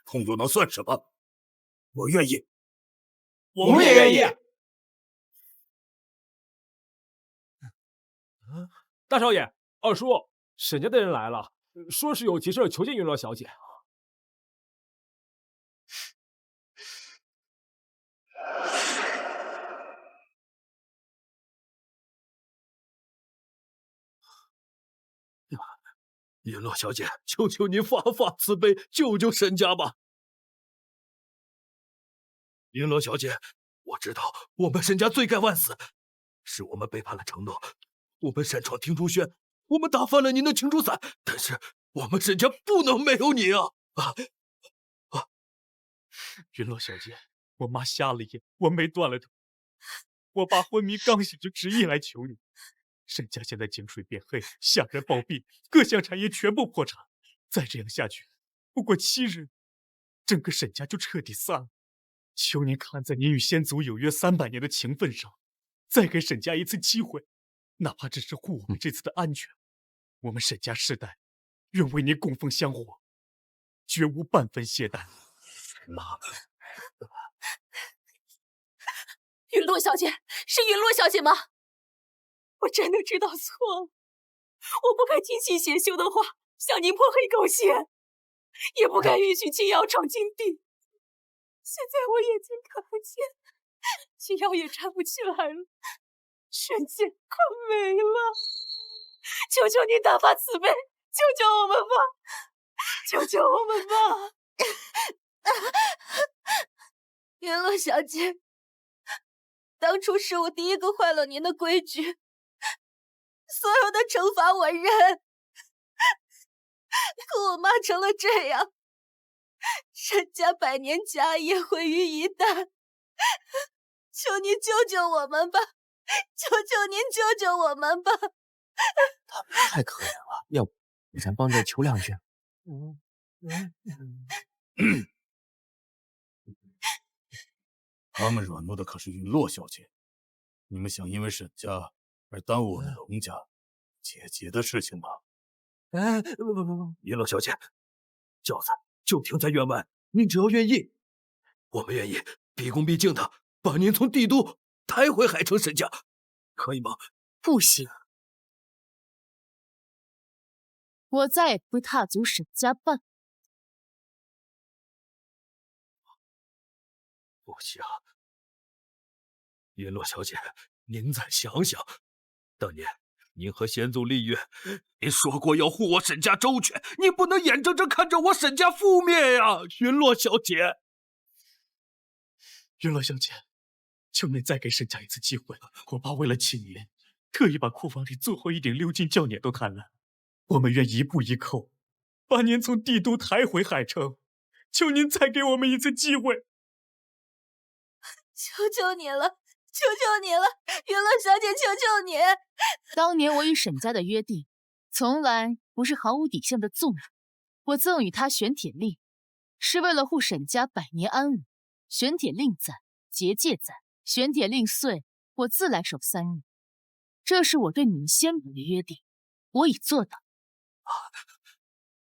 Speaker 4: 痛又能算什么？我愿意，
Speaker 14: 我们也愿意。大少爷，二叔，沈家的人来了，说是有急事求见云洛小姐。
Speaker 1: 云洛小姐，求求您发发慈悲，救救沈家吧！云洛小姐，我知道我们沈家罪该万死，是我们背叛了承诺，我们擅闯听竹轩，我们打翻了您的青竹伞，但是我们沈家不能没有你啊！
Speaker 7: 云洛小姐，我妈瞎了眼，我妹断了腿，我爸昏迷刚醒就执意来求你。沈家现在井水变黑，下人暴毙，各项产业全部破产。再这样下去，不过7日，整个沈家就彻底散了。求您看在您与先祖有约300年的情分上，再给沈家一次机会，哪怕只是护我们这次的安全。我们沈家世代愿为您供奉香火，绝无半分懈怠。
Speaker 1: 妈，
Speaker 5: 云洛小姐，是云洛小姐吗？我真的知道错了，我不该听信邪修的话，向您泼黑狗血，也不该允许青瑶闯禁地。现在我眼睛看不见，青瑶也站不起来了，全家快没了！求求您大发慈悲，救救我们吧！救救我们吧！
Speaker 6: 云洛小姐，当初是我第一个坏了您的规矩，所有的惩罚我认，可我妈成了这样，沈家100年家业毁于一旦，求您救救我们吧！求求您救救我们吧！
Speaker 11: 他们太可怜了，要不咱帮着求2句？
Speaker 4: 他们软弱的可是陨落小姐，你们想因为沈家而耽误我们龙家姐姐的事情吗？
Speaker 11: 哎，不，
Speaker 1: 云落小姐，轿子就停在院外，您只要愿意，我们愿意毕恭毕敬的把您从帝都抬回海城沈家，可以吗？
Speaker 2: 不行，我再也不会踏足沈家半步。
Speaker 1: 不行，云落小姐，您再想想，当年您和先祖立约，您说过要护我沈家周全，你不能眼睁睁看着我沈家覆灭呀，云落小姐。
Speaker 7: 云落小姐，求您再给沈家一次机会，我爸为了请您，特意把库房里最后一顶鎏金轿辇都看了，我们愿一步一叩，把您从帝都抬回海城，求您再给我们一次机会。
Speaker 6: 求求你了，求求你了，云落小姐，求求你！
Speaker 2: 当年我与沈家的约定，从来不是毫无底线的纵容。我赠与他玄铁令，是为了护沈家百年安稳。玄铁令在，结界在，玄铁令碎，我自来守3日。这是我对你们先祖的约定，我已做到。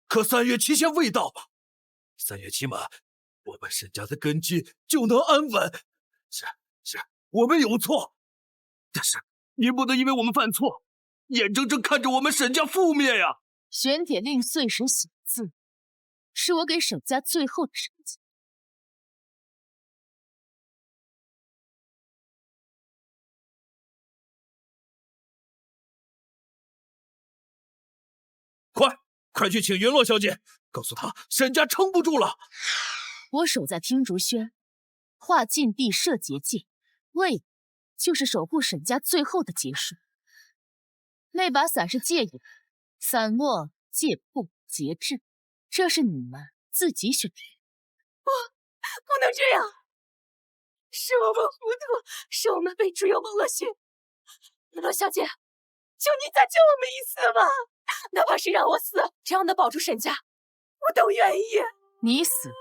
Speaker 1: 可3月期限未到，3月期满，我们沈家的根基就能安稳。是，我们有错，但是您不能因为我们犯错，眼睁睁看着我们沈家覆灭呀！
Speaker 2: 玄铁令碎时写字，是我给沈家最后的惩戒。
Speaker 1: 快去请云落小姐，告诉她沈家撑不住了。
Speaker 2: 我守在听竹轩，画禁地设结界，为的就是守护沈家最后的结束。那把伞是戒引，伞落戒不节制，这是你们自己选的。
Speaker 5: 不能这样，是我们糊涂，是我们被诛有恶血。云落小姐，求你再救我们一次吧，哪怕是让我死，只要能保住沈家，我都愿意。
Speaker 2: 你死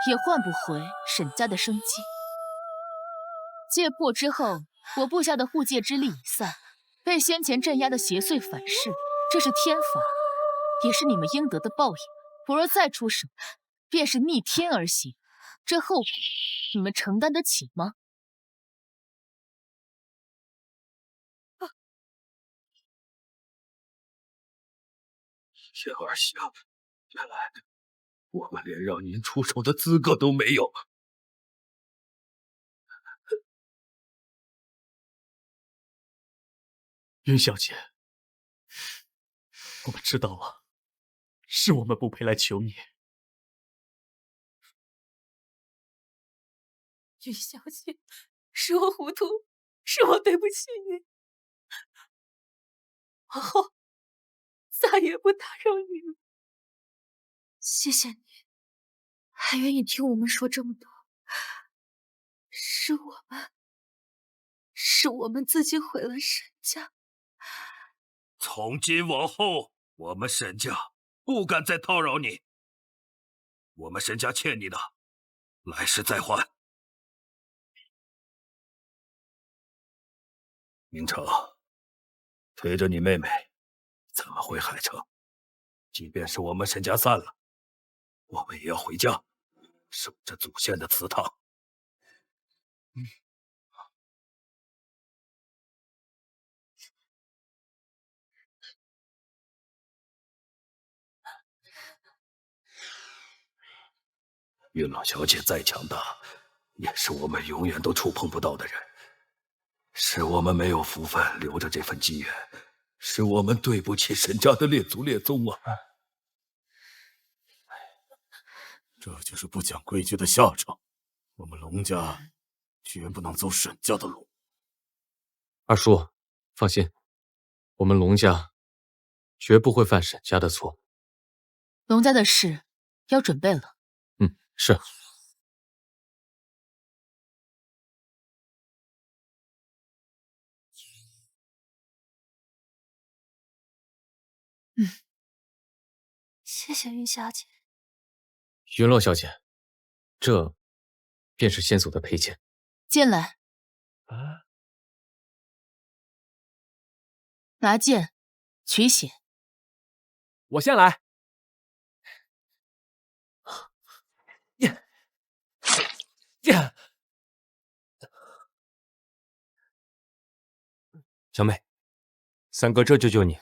Speaker 2: 也换不回沈家的生机。戒破之后，我布下的护戒之力已散，被先前镇压的邪祟反噬，这是天罚，也是你们应得的报应。不若再出手，便是逆天而行，这后果你们承担得起吗？
Speaker 1: 叶儿香，原来我们连让您出手的资格都没有。
Speaker 7: 云小姐，我们知道了，是我们不配来求你。
Speaker 5: 云小姐，是我糊涂，是我对不起你，往后再也不打扰你了。
Speaker 6: 谢谢你，还愿意听我们说这么多。是我们自己毁了沈家。
Speaker 1: 从今往后，我们沈家不敢再叨扰你。我们沈家欠你的，来世再还。明成，推着你妹妹，咱们回海城。即便是我们沈家散了，我们也要回家，守着祖先的祠堂。云浪小姐再强大，也是我们永远都触碰不到的人。是我们没有福分留着这份机缘，是我们对不起沈家的列祖列宗啊！
Speaker 4: 这就是不讲规矩的下场。我们龙家绝不能走沈家的路。
Speaker 8: 二叔，放心，我们龙家绝不会犯沈家的错。
Speaker 2: 龙家的事要准备了。
Speaker 8: 是。
Speaker 6: 谢谢云小姐。
Speaker 8: 云落小姐，这便是先祖的佩剑。
Speaker 2: 进来。
Speaker 11: 啊！
Speaker 2: 拿剑，取血。
Speaker 14: 我先来。
Speaker 11: 小妹，三哥这就救你。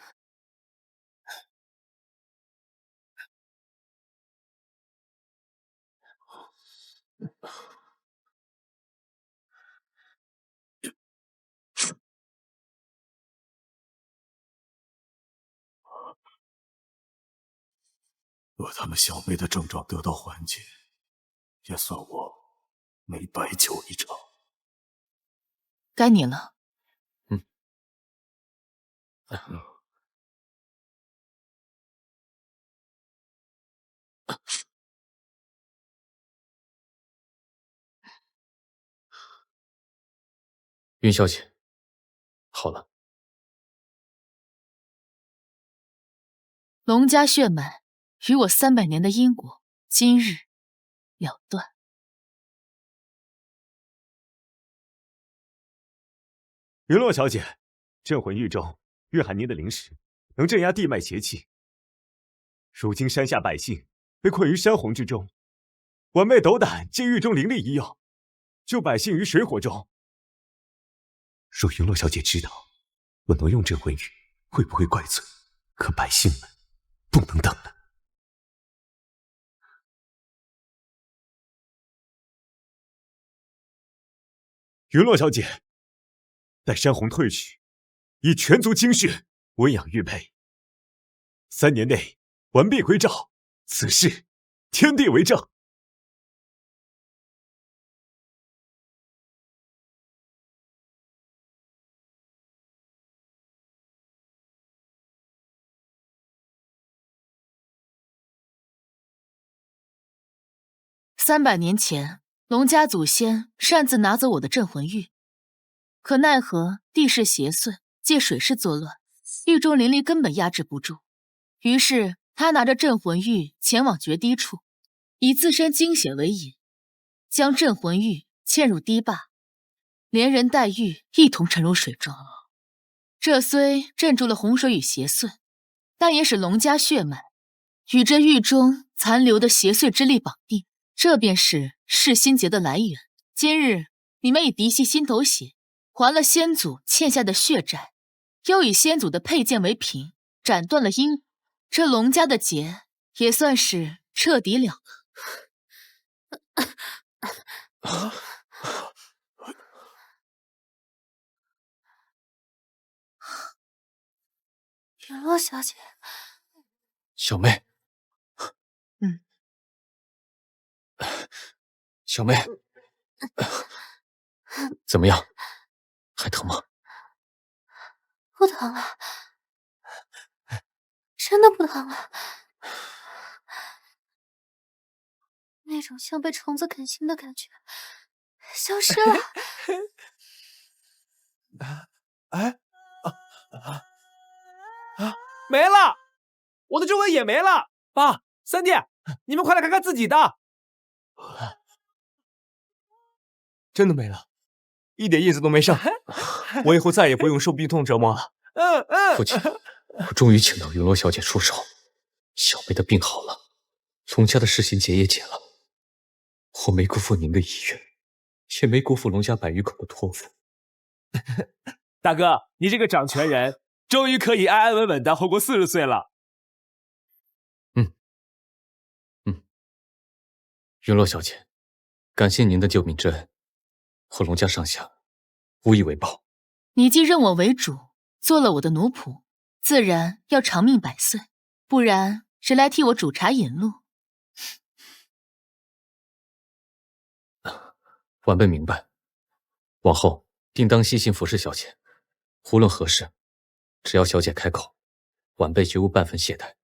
Speaker 4: 若他们小妹的症状得到缓解，也算我没白救一场。
Speaker 2: 该你了。
Speaker 8: 云小姐，好了。
Speaker 2: 龙家血脉与我300年的因果，今日了断。
Speaker 3: 云洛小姐，镇魂玉中蕴含您的灵石，能镇压地脉邪气。如今山下百姓被困于山洪之中，晚辈斗胆借玉中灵力一药，救百姓于水火中。若云洛小姐知道我挪用镇魂玉，会不会怪罪？可百姓们不能等了。云洛小姐，待山洪退去，以全族精血温养玉佩。3年内完璧归赵，此事天地为证。
Speaker 2: 300年前，龙家祖先擅自拿走我的镇魂玉，可奈何地势邪祟，借水势作乱，狱中灵力根本压制不住。于是他拿着镇魂玉前往决堤处，以自身精血为引，将镇魂玉嵌入堤坝，连人带玉一同沉入水中。这虽镇住了洪水与邪祟，但也使龙家血脉与这狱中残留的邪祟之力绑定。这便是噬心结的来源。今日你们以嫡系心头血还了先祖欠下的血债，又以先祖的佩剑为凭，斩断了因果，这龙家的结也算是彻底了了。
Speaker 6: 云洛小姐，
Speaker 8: 小妹，小妹，怎么样？还疼吗？
Speaker 6: 不疼了，真的不疼了。那种像被虫子啃心的感觉消失了。
Speaker 14: 没了，我的皱纹也没了。爸，三弟，你们快来看看自己的。
Speaker 11: 真的没了，一点印子都没剩。我以后再也不用受病痛折磨了。
Speaker 8: 父亲，我终于请到云罗小姐出手，小妹的病好了，龙家的噬心结也解了。我没辜负您的意愿，也没辜负龙家百余口的托付。
Speaker 14: 大哥，你这个掌权人，终于可以安安稳稳的活过40岁了。
Speaker 8: 云洛小姐，感谢您的救命之恩，我龙家上下无以为报。
Speaker 2: 你既认我为主，做了我的奴仆，自然要长命百岁，不然谁来替我煮茶引路？
Speaker 8: 晚辈明白，往后定当悉心服侍小姐，无论何事，只要小姐开口，晚辈绝无半分懈怠。